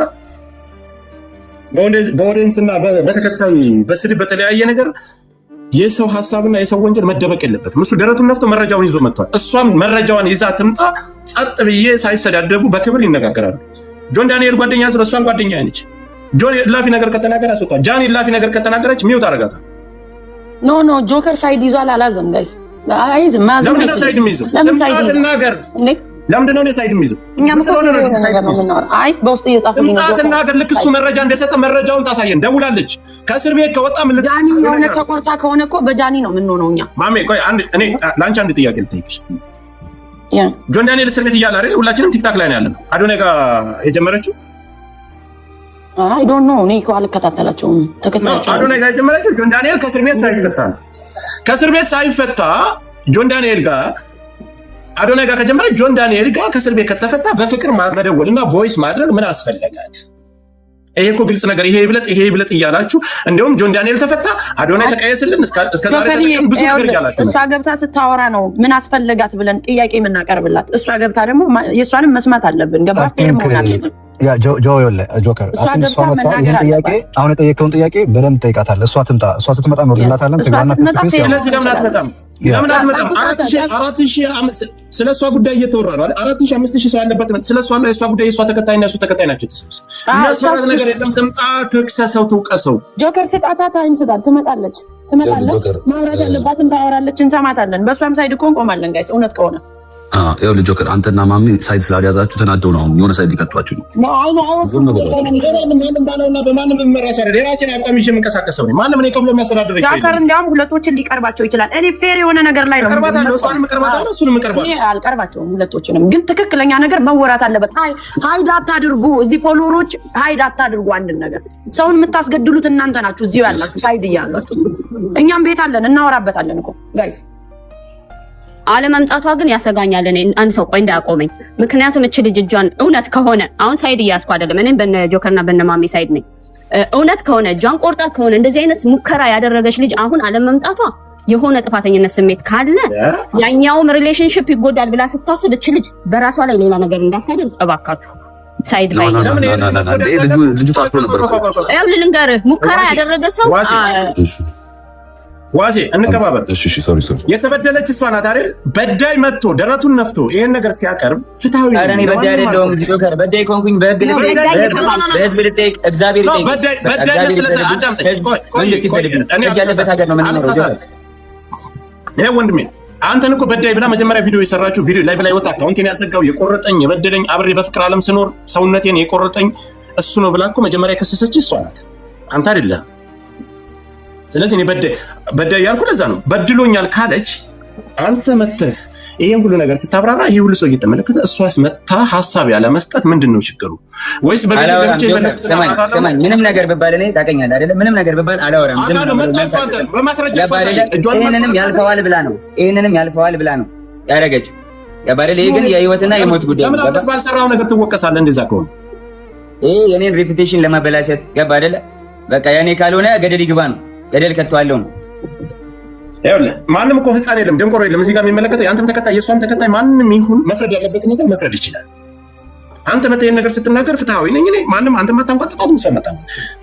በኦዲየንስ እና በተከታይ በስድብ በተለያየ ነገር የሰው ሀሳብና የሰው ወንጀል መደበቅ የለበትም። እሱ ደረቱን ነፍቶ መረጃውን ይዞ መጥቷል። እሷም መረጃዋን ይዛ ትምጣ። ጸጥ ብዬ ሳይሰዳደቡ በክብር ይነጋገራሉ። ጆን ዳንኤል ጓደኛ ስለ እሷን ጓደኛ ነች። ጆን ላፊ ነገር ከተናገረ አስወጣ። ጃኒ ላፊ ነገር ከተናገረች ሚውት አረጋታ። ኖ ጆከር ሳይድ ይዟል አላዘም ጋይስ አይዝም ማዘም ለምን ነው ሳይድ የሚይዘው? ለምን ትናገር? ለምንድን ነው ሳይድ የሚይዘው? እኛ አይ በውስጥ እየጻፉልኝ ነው። ትናገር። ልክ እሱ መረጃ እንደሰጠ መረጃውን ታሳየን። ደውላለች ከእስር ቤት ከወጣ ምን ጃኒ የሆነ ተቆርጣ ከሆነ እኮ በጃኒ ነው የምንሆነው እኛ። ማሜ ቆይ እኔ ለአንቺ አንድ ጥያቄ ልጠይቅሽ። ጆን ዳንኤል እስር ቤት እያለ አይደል ሁላችንም ቲክታክ ላይ ነው ያለነው። አዶናይ ጋር የጀመረችው አይ ዶንት ኖ እኔ እኮ አልከታተላቸውም። ተከታተላቸው አዶናይ ጋር የጀመረችው ጆን ዳንኤል ከእስር ቤት ሳይፈታ ነው። ከእስር ቤት ሳይፈታ ጆን ዳንኤል ጋር አዶናይ ጋር ከጀመረች ጆን ዳንኤል ጋር ከእስር ቤት ከተፈታ በፍቅር መደወልና ቮይስ ማድረግ ምን አስፈለጋት? ይሄ እኮ ግልጽ ነገር። ይሄ ይብለጥ እያላችሁ እንደውም ጆን ዳንኤል ተፈታ አዶናይ ተቀየስልን እስከዛሬ ብዙ ነገር እያላችሁ እሷ ገብታ ስታወራ ነው ምን አስፈለጋት ብለን ጥያቄ የምናቀርብላት። እሷ ገብታ ደግሞ የእሷንም መስማት አለብን። ገባሽ? ጆከር ይህን ጥያቄ አሁን የጠየቀውን ጥያቄ በደንብ ጠይቃታለህ። እሷ ትምጣ። እሷ ስትመጣ እንወርድላታለን። ስለዚህ ለምን አትመጣም? ለምን አትመጣም? 4000 ስለ እሷ ጉዳይ እየተወራ ነው አይደል? 4000 5000 ሰው ያለበት ስለ እሷና የእሷ ጉዳይ የእሷ ተከታይና የእሱ ተከታይ ናቸው። የሚያስፈራት ነገር የለም። ትምጣ፣ ትክሰሰው፣ ትውቀሰው። ጆከር ስጣታ ታይም ስጣት። ትመጣለች። ማውራት ያለባትን ታወራለች፣ እንሰማታለን። በእሷም ሳይድ እኮ እንቆማለን ጋይስ። እውነት ከሆነ ያው ልጅ ጆከር አንተና ማሚ ሳይድ ስላልያዛችሁ ተናደው ነው የሆነ ሳይድ ሊቀጥሏችሁ ነው። ማንም ባለውና በማንም የምመራ ሰው አይደል። የራሴን አቋም ይዤ የምንቀሳቀሰው ነኝ። ማንም እኔ ከፍሎ የሚያስተዳድረኝ ሰው ጆከር እንዲያውም ሁለቶችን ሊቀርባቸው ይችላል። እኔ ፌር የሆነ ነገር ላይ ነው ቀርባታለሁ። እሷንም ቀርባታለሁ፣ እሱንም ቀርባታለሁ። እኔ አልቀርባቸውም ሁለቶችንም፣ ግን ትክክለኛ ነገር መወራት አለበት። ሃይድ አታድርጉ፣ እዚህ ፎሎወሮች ሃይድ አታድርጉ። አንድን ነገር ሰውን የምታስገድሉት እናንተ ናችሁ፣ እዚሁ ያላችሁ ሳይድ እያላችሁ። እኛም ቤት አለን እናወራበታለን እኮ ጋይስ። አለመምጣቷ ግን ያሰጋኛል። እኔ አንድ ሰው ቆይ እንዳያቆመኝ። ምክንያቱም እቺ ልጅ እጇን እውነት ከሆነ አሁን ሳይድ እያስኩ አይደለም፣ እኔም በነ ጆከርና በነ ማሚ ሳይድ ነኝ። እውነት ከሆነ እጇን ቆርጣ ከሆነ እንደዚህ አይነት ሙከራ ያደረገች ልጅ አሁን አለመምጣቷ የሆነ ጥፋተኝነት ስሜት ካለ ያኛውም ሪሌሽንሺፕ ይጎዳል ብላ ስታስብ እቺ ልጅ በራሷ ላይ ሌላ ነገር እንዳታደርግ እባካችሁ ሳይድ ባይ ልጁ ታስሮ ነበር እኮ ያው ልንገርህ፣ ሙከራ ያደረገ ሰው ዋሴ እንከባበር። እሺ ሶሪ የተበደለች እሷ ናት አይደል? በዳይ መጥቶ ደረቱን ነፍቶ ይሄን ነገር ሲያቀርብ ፍትሃዊ ነው። እኔ በዳይ አይደለሁም ጆከር። በዳይ ኮንኩኝ በህግ ልጠይቅ፣ በህዝብ ልጠይቅ፣ እግዚአብሔር ይጠይቅ። በዳይ መስለህ አዳምጠኝ። ያለበት ሀገር ነው የምንኖረው ጆከር። ይሄ ወንድሜ አንተን እኮ በዳይ ብላ መጀመሪያ ቪዲዮ የሰራችው ቪዲዮ ላይ ወጣ። አካውንቴን ያዘጋው የቆረጠኝ የበደለኝ አብሬ በፍቅር ዓለም ስኖር ሰውነቴን የቆረጠኝ እሱ ነው ብላ እኮ መጀመሪያ የከሰሰች እሷ ናት፣ አንተ አይደለም። ስለዚህ እኔ በዳይ ያልኩ ለዛ ነው። በድሎኛል ካለች አንተ መተህ ይሄን ሁሉ ነገር ስታብራራ ይሄ ሁሉ ሰው እየተመለከተ እሷስ መታ ሀሳብ ያለ መስጠት ምንድነው ችግሩ? ወይስ ሰማኝ ምንም ነገር ብባል እኔ ታውቀኛለህ አይደለ? ምንም ነገር ብባል አላወራም። በማስረጃ ይሄንንም ያልፈዋል ብላ ነው ያደረገችው። ያባረለ ይሄ ግን የህይወትና የሞት ጉዳይ ነው። ለምን ባልሰራው ነገር ትወቀሳለህ? እንደዛ ከሆነ ይሄ የኔን ሬፑቴሽን ለማበላሸት ገባ አይደለ? በቃ ያኔ ካልሆነ ገደል ይግባ ነው። ገደል ከተዋለው ነው። ይኸውልህ ማንም እኮ ህፃን የለም፣ ደንቆሮ የለም። እዚህ ጋር የሚመለከተው የአንተም ተከታይ የእሷም ተከታይ ማንም ይሁን መፍረድ ያለበትን ነገር መፍረድ ይችላል። አንተ መተህ ይሄን ነገር ስትናገር ፍትሃዊ ነኝ እኔ ማንም አንተ ማታንቋጥጣት ሰመጣ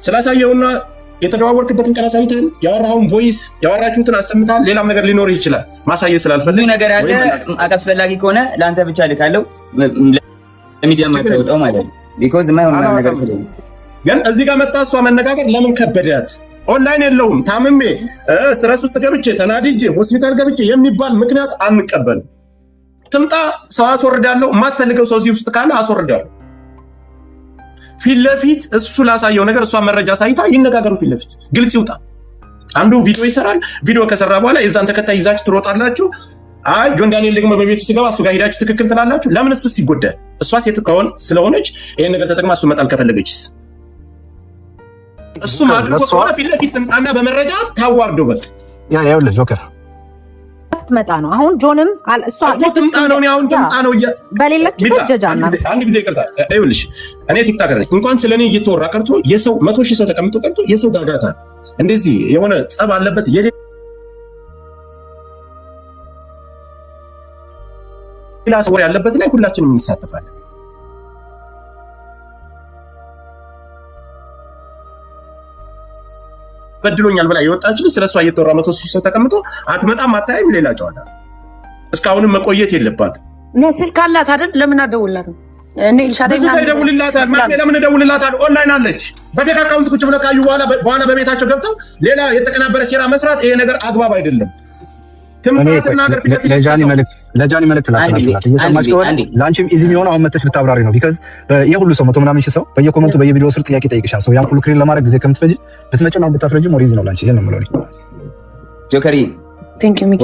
ስላሳየውና የተደዋወልክበትን ቃል አሳይተሃል፣ ያወራኸውን ቮይስ ያወራችሁትን አሰምተሃል። ሌላም ነገር ሊኖር ይችላል ማሳየት ስላልፈልግ ነገር አለ። አስፈላጊ ከሆነ ለአንተ ብቻ ልካለው ለሚዲያ ማታወጣው ማለት ነው። ቢኮዝ የማይሆን ነገር ስለሆነ ግን እዚህ ጋር መጣ እሷ መነጋገር ለምን ከበዳት? ኦንላይን የለውም ታምሜ ስትረስ ውስጥ ገብቼ ተናድጄ ሆስፒታል ገብቼ የሚባል ምክንያት አንቀበልም። ትምጣ፣ ሰው አስወርዳለሁ። የማትፈልገው ሰው እዚህ ውስጥ ካለ አስወርዳለሁ። ፊት ለፊት እሱ ላሳየው ነገር እሷ መረጃ ሳይታ ይነጋገሩ። ፊት ለፊት ግልጽ ይውጣ። አንዱ ቪዲዮ ይሰራል። ቪዲዮ ከሰራ በኋላ የዛን ተከታይ ይዛችሁ ትሮጣላችሁ። አይ ጆን ዳንኤል ደግሞ በቤቱ ሲገባ እሱ ጋር ሄዳችሁ ትክክል ትላላችሁ። ለምን እሱ ሲጎዳል? እሷ ሴት ስለሆነች ይሄን ነገር ተጠቅማ እሱ መጣል ከፈለገችስ እሱ ማድረግ ከሆነ ፊት ለፊት ትምጣና በመረጃ ታዋርደው። በቃ ይኸውልህ ጆከር መጣ ነው አሁን ጆንም እሷ ትምጣ ነው አሁን ትምጣ ነው በሌለች ጀጃና አንድ ጊዜ ይቅርታ። ይኸውልሽ እኔ ቲክታከር ነኝ። እንኳን ስለኔ እየተወራ ቀርቶ የሰው 100,000 ሰው ተቀምጦ ቀርቶ የሰው ጋጋታ እንደዚህ የሆነ ጸብ አለበት ሌላ ሰው ያለበት ላይ ሁላችንም እንሳተፋለን። በድሎኛል ብላ የወጣች ልጅ ስለሷ እየተወራ 100,000 ሰው ተቀምጦ አትመጣም አታይም። ሌላ ጨዋታ። እስካሁንም መቆየት የለባትም። ነው ስልክ አላት አይደል? ለምን አደውልላትም? እኔ ኢልሻዳይ ብዙ ይደውልላታል። ማን ለምን ደውልላታል? ኦንላይን አለች። በፌክ አካውንት ቁጭ ብለው ካዩ በኋላ በቤታቸው ገብተው ሌላ የተቀናበረ ሴራ መስራት ይሄ ነገር አግባብ አይደለም። ለጃኒ መልዕክት ላስተላልፍላት እየሰማች ከሆነ ለአንቺም ኢዚ የሚሆነው አሁን መተሽ ብታብራሪ ነው። ቢካዝ የሁሉ ሰው 100,000 ሰው በየኮመንቱ በየቪዲዮ ስር ጥያቄ ጠይቅሻል። ሰው ያን ሁሉ ክሬን ለማድረግ ጊዜ ከምትፈጅ ብትመጪና ብታስረጂ ሞር ኢዚ ነው ላንቺ። ይሄን ነው የምለው። ጆከሪ ቴንክ ዩ ሚኪ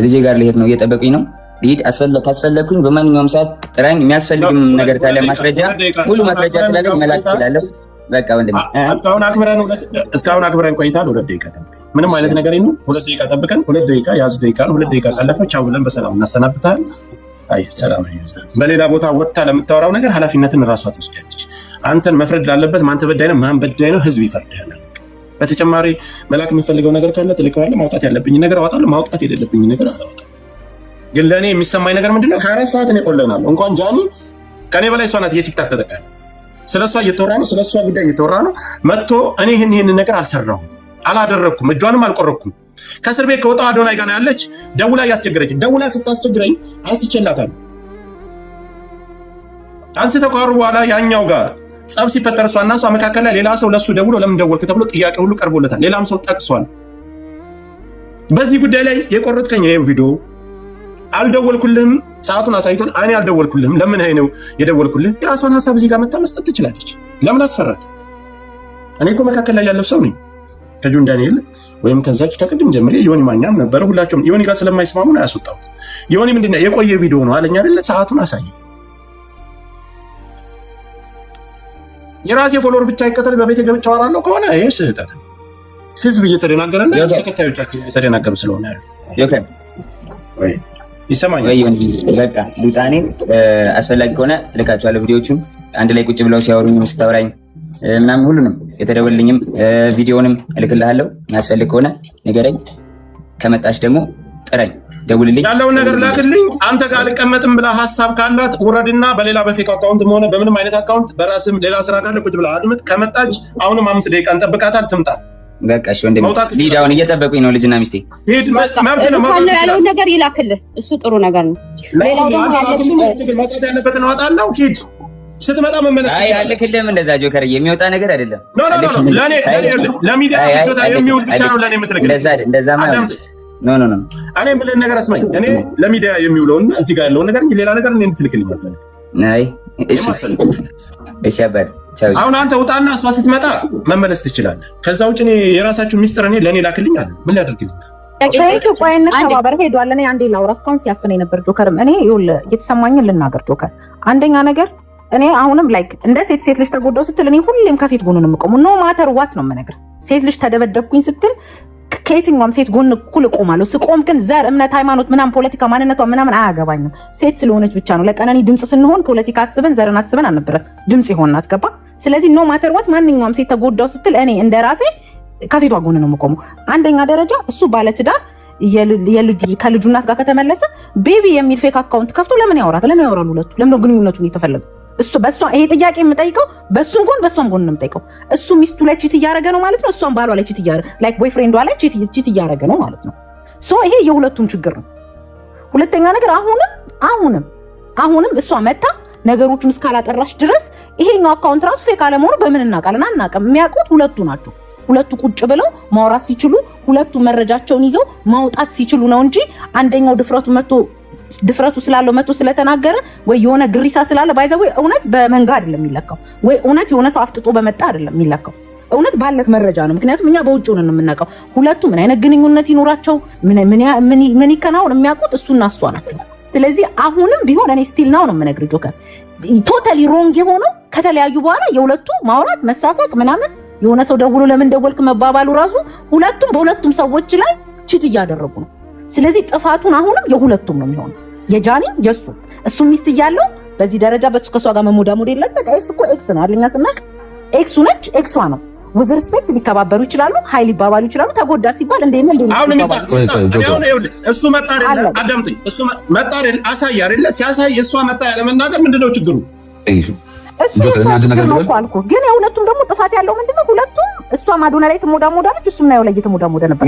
ልጄ ጋር ልሄድ ነው፣ እየጠበቁኝ ነው። ልሂድ። ካስፈለግኩኝ በማንኛውም ሰዓት ጥራኝ። የሚያስፈልግም ነገር ካለ ማስረጃ ሙሉ ማስረጃ ስላለኝ መላክ እችላለሁ። በቃ ወንድም እስካሁን አክብረን ቆይታል። 2 ደቂቃ ጠብቀን ምንም አይነት ነገር ይኑ 2 ደቂቃ ጠብቀን 2 ደቂቃ ያዝ ደቂቃ 2 ደቂቃ ካለፈ ቻው ብለን በሰላም እናሰናብታለን። አይ ሰላም ይሁን። በሌላ ቦታ ወጥታ ለምታወራው ነገር ኃላፊነትን ራሷ ትወስዳለች። አንተን መፍረድ ላለበት ማን ተበዳይ ነው ማን በዳይ ነው ህዝብ ይፈርዳል። በተጨማሪ መላክ የምፈልገው ነገር ካለ ትልከዋለህ። ማውጣት ያለብኝ ነገር አወጣለሁ፣ ማውጣት የሌለብኝ ነገር አላወጣም። ግን ለእኔ የሚሰማኝ ነገር ምንድነው 24 ሰዓት እኔ ቆለናል። እንኳን ጃኒ ከኔ በላይ እሷ ናት የቲክታክ ተጠቃሚ። ስለሷ እየተወራ ነው፣ ስለሷ ጉዳይ እየተወራ ነው። መጥቶ እኔ ይህን ነገር አልሰራሁም፣ አላደረኩም፣ እጇንም አልቆረኩም። ከእስር ቤት ከወጣው አዶናይ ጋር ያለች ደውላ እያስቸገረች፣ ደውላ ስታስቸግረኝ አንስቼላታለሁ። አንስተው ካወሩ በኋላ ያኛው ጋር ጸብ ሲፈጠር እሷና እሷ መካከል ላይ ሌላ ሰው ለሱ ደውሎ ለምን ደወልክ ተብሎ ጥያቄ ሁሉ ቀርቦለታል። ሌላም ሰው ጠቅሷል። በዚህ ጉዳይ ላይ የቆረጥከኝ ይሄ ቪዲዮ አልደወልኩልህም፣ ሰዓቱን አሳይቶን እኔ አልደወልኩልህም፣ ለምን ነው የደወልኩልህ? የራሷን ሀሳብ እዚህ ጋር መታ መስጠት ትችላለች። ለምን አስፈራት? እኔ እኮ መካከል ላይ ያለው ሰው ነኝ። ከጁን ዳንኤል ወይም ከዛች ከቅድም ጀምሬ ዮኒ ማኛም ነበረ። ሁላቸውም ዮኒ ጋር ስለማይስማሙ ነው ያስወጣሁት። ዮኒ ምንድነው የቆየ ቪዲዮ ነው አለኝ አይደለ? ሰዓቱን አሳይ። የራሴ ፎሎወር ብቻ ይከተል በቤተ ገብቻ አወራለሁ ከሆነ ይሄ ስህተት ነው። ህዝብ እየተደናገረና ተከታዮቻችን እየተደናገሩ ስለሆነ ያሉት ይሰማኛል። በቃ ሉጣኔ አስፈላጊ ከሆነ ልካቸዋለሁ። ቪዲዮቹን አንድ ላይ ቁጭ ብለው ሲያወሩ ስታወራኝ ምናምን ሁሉንም የተደወልኝም ቪዲዮንም እልክልሃለሁ። የሚያስፈልግ ከሆነ ንገረኝ። ከመጣች ደግሞ ጥረኝ፣ ደውልልኝ፣ ያለውን ነገር ላክልኝ። አንተ ጋር አልቀመጥም ብላ ሀሳብ ካላት ውረድና በሌላ በፌክ አካውንትም ሆነ በምንም አይነት አካውንት በራስም ሌላ ስራ ካለ ቁጭ ብላ አድምጥ። ከመጣች አሁንም 5 ደቂቃ እንጠብቃታል፣ ትምጣ። በቃ እሺ ወንድሜ፣ ሊዳውን እየጠበቁኝ ነው ልጅና ሚስቴ። ሄድ ያለውን ነገር ይላክልህ፣ እሱ ጥሩ ነገር ነው። ሌላው ደግሞ መውጣት ያለበትን እወጣለሁ። ሂድ ስትመጣ መመለስ አልክልህም። እንደዛ ጆከር የሚወጣ ነገር አይደለም። ለሚዲያ ፍጆታ የሚውል ብቻ ነው ለእኔ የምትልክልኝ። እንደዛማ ኖ እኔ የምልህን ነገር አስማኝ። እኔ ለሚዲያ የሚውለውና እዚህ ጋር ያለውን ነገር እንጂ ሌላ ነገር እኔ እንድትልክልኝ አልፈልግም። እሺ አባት ቻው። አሁን አንተ ውጣና እሷ ስትመጣ መመለስ ትችላለህ። ከዛ ውጭ እኔ የራሳችሁ ሚስጥር እኔ ለእኔ ላክልኝ አለ። ምን ሊያደርግልኝ? ኢትዮጵያዊነት ተባበር ሄዷል። እኔ አንዴ ላውራ። እስካሁን ሲያፍነኝ ነበር ጆከርም። እኔ ይኸውልህ የተሰማኝን ልናገር ጆከር። አንደኛ ነገር እኔ አሁንም ላይክ እንደ ሴት ልጅ ተጎዳው ስትል እኔ ሁሌም ከሴት ጎን ነው የምቆመው። ኖ ማተር ዋት ነው የምነግርህ። ሴት ልጅ ተደበደብኩኝ ስትል ከየትኛውም ሴት ጎን እኩል እቆማለሁ። ስቆም ግን ዘር፣ እምነት፣ ሃይማኖት ምናምን ፖለቲካ ማንነቷ ምናምን አያገባኝም። ሴት ስለሆነች ብቻ ነው። ለቀነኒ ድምፅ ስንሆን ፖለቲካ አስበን ዘርን አስበን አልነበረ ድምፅ ይሆንናት ገባ። ስለዚህ ኖ ማተር ዋት ማንኛውም ሴት ተጎዳው ስትል እኔ እንደ ራሴ ከሴቷ ጎን ነው የምቆመው። አንደኛ ደረጃ እሱ ባለትዳር ከልጁ እናት ጋር ከተመለሰ ቤቢ የሚል ፌክ አካውንት ከፍቶ ለምን ያወራት? ለምን ያወራሉ ሁለቱ? ለምን ነው ግንኙነቱን እየተፈለገ? እሱ በሷ ይሄ ጥያቄ የምጠይቀው በሱም ጎን በሷም ጎን ነው የምጠይቀው። እሱ ሚስቱ ላይ ቺት እያደረገ ነው ማለት ነው። እሷም ባሏ ላይ ቺት እያደረገ ላይክ ቦይፍሬንዷ ላይ ቺት እያደረገ ነው ማለት ነው። ሶ ይሄ የሁለቱም ችግር ነው። ሁለተኛ ነገር አሁንም እሷ መታ ነገሮችን እስካላጠራሽ ድረስ ይሄኛው አካውንት ራሱ ፌክ አለመሆኑ በምን እናውቃለን? አናውቅም። የሚያውቁት ሁለቱ ናቸው። ሁለቱ ቁጭ ብለው ማውራት ሲችሉ፣ ሁለቱ መረጃቸውን ይዘው ማውጣት ሲችሉ ነው እንጂ አንደኛው ድፍረቱ ስላለው መቶ ስለተናገረ ወይ የሆነ ግሪሳ ስላለ ባይዘው እውነት በመንጋ አይደለም የሚለካው፣ ወይ እውነት የሆነ ሰው አፍጥጦ በመጣ አይደለም የሚለካው። እውነት ባለክ መረጃ ነው። ምክንያቱም እኛ በውጭ ሆነን የምናውቀው ሁለቱ ምን አይነት ግንኙነት ይኖራቸው ምን ይከናውን የሚያውቁት እሱና እሷ ናቸው። ስለዚህ አሁንም ቢሆን እኔ ስቲል ነው የምነግርህ ጆከር፣ ቶታሊ ሮንግ የሆነው ከተለያዩ በኋላ የሁለቱ ማውራት መሳሳቅ ምናምን የሆነ ሰው ደውሎ ለምን ደወልክ መባባሉ ራሱ ሁለቱም በሁለቱም ሰዎች ላይ ቺት እያደረጉ ነው። ስለዚህ ጥፋቱን አሁንም የሁለቱም ነው የሚሆነው፣ የጃኒ የሱ። እሱ ሚስት እያለው በዚህ ደረጃ በሱ ከሷ ጋር መሞዳሞድ የለበት። ኤክስ እኮ ኤክስ ነው አለኛ ስናቅ ኤክሱ ነች ኤክሷ ነው። with respect ሊከባበሩ ይችላሉ፣ ሀይ ሊባባሉ ይችላሉ። ተጎዳ ሲባል እንዴ ነው እሱ መጣ አይደል? አዳምጥኝ። እሱ መጣ አይደል? አሳይ አይደል? ሲያሳይ እሷ መጣ ያለ መናገር ምንድነው ችግሩ? ግን የሁለቱም ደግሞ ጥፋት ያለው ምንድነው? ሁለቱም እሷ ማዶና ላይ ተሞዳሞዳለች፣ እሱም ነው ላይ ተሞዳሞዳ ነበር።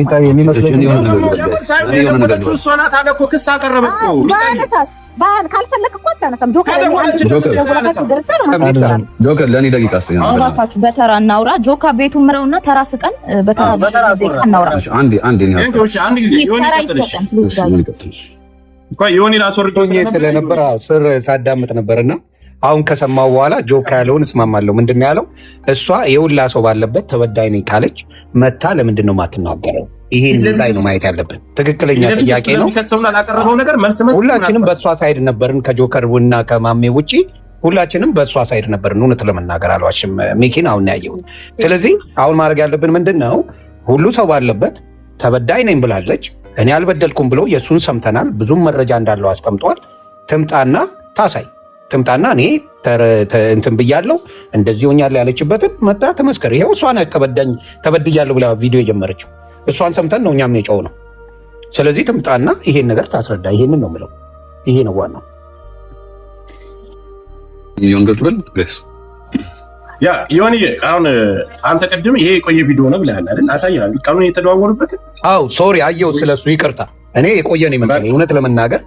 እሷ ናት አለ እኮ ክስ አቀረበችው። ካልፈለክ እኮ አታነሳም። ጆከር ለእኔ ደቂቃ አስተያየት በተራ እናውራ። ጆካ ቤቱን ምረውና ተራ ስጠን። በተራ እናውራ። አንድ ጊዜ ዮኒ ራሱ ስለነበረ ስር ሳዳምጥ ነበርና አሁን ከሰማው በኋላ ጆካ ያለውን እስማማለሁ። ምንድነው ያለው? እሷ የሁላ ሰው ባለበት ተበዳይ ነኝ ካለች መታ ለምንድን ነው የማትናገረው? ይሄ ላይ ነው ማየት ያለብን። ትክክለኛ ጥያቄ ነው። ሁላችንም በእሷ ሳይድ ነበርን፣ ከጆከር እና ከማሜ ውጪ ሁላችንም በእሷ ሳይድ ነበርን። እውነት ለመናገር አልዋሽም። ሚኪን አሁን ያየሁት። ስለዚህ አሁን ማድረግ ያለብን ምንድን ነው? ሁሉ ሰው ባለበት ተበዳይ ነኝ ብላለች። እኔ አልበደልኩም ብሎ የእሱን ሰምተናል። ብዙም መረጃ እንዳለው አስቀምጧል። ትምጣና ታሳይ ትምጣና እኔ እንትን ብያለሁ እንደዚህ ሆኛለሁ ያለችበትን መጣ ተመስከር። ይሄው እሷ ናት ተበድያለሁ ብላ ቪዲዮ የጀመረችው። እሷን ሰምተን ነው እኛም የጨው ነው። ስለዚህ ትምጣና ይሄን ነገር ታስረዳ። ይሄንን ነው የምለው። ይሄ ነው ዋናው። ዮኒ አሁን አንተ ቅድም ይሄ የቆየ ቪዲዮ ነው ብለሃል አይደል? አሳያለሁ ቀኑን የተደዋወሉበት። አዎ ሶሪ አየሁ። ስለሱ ይቅርታ። እኔ የቆየ ነው ይመስለኝ እውነት ለመናገር።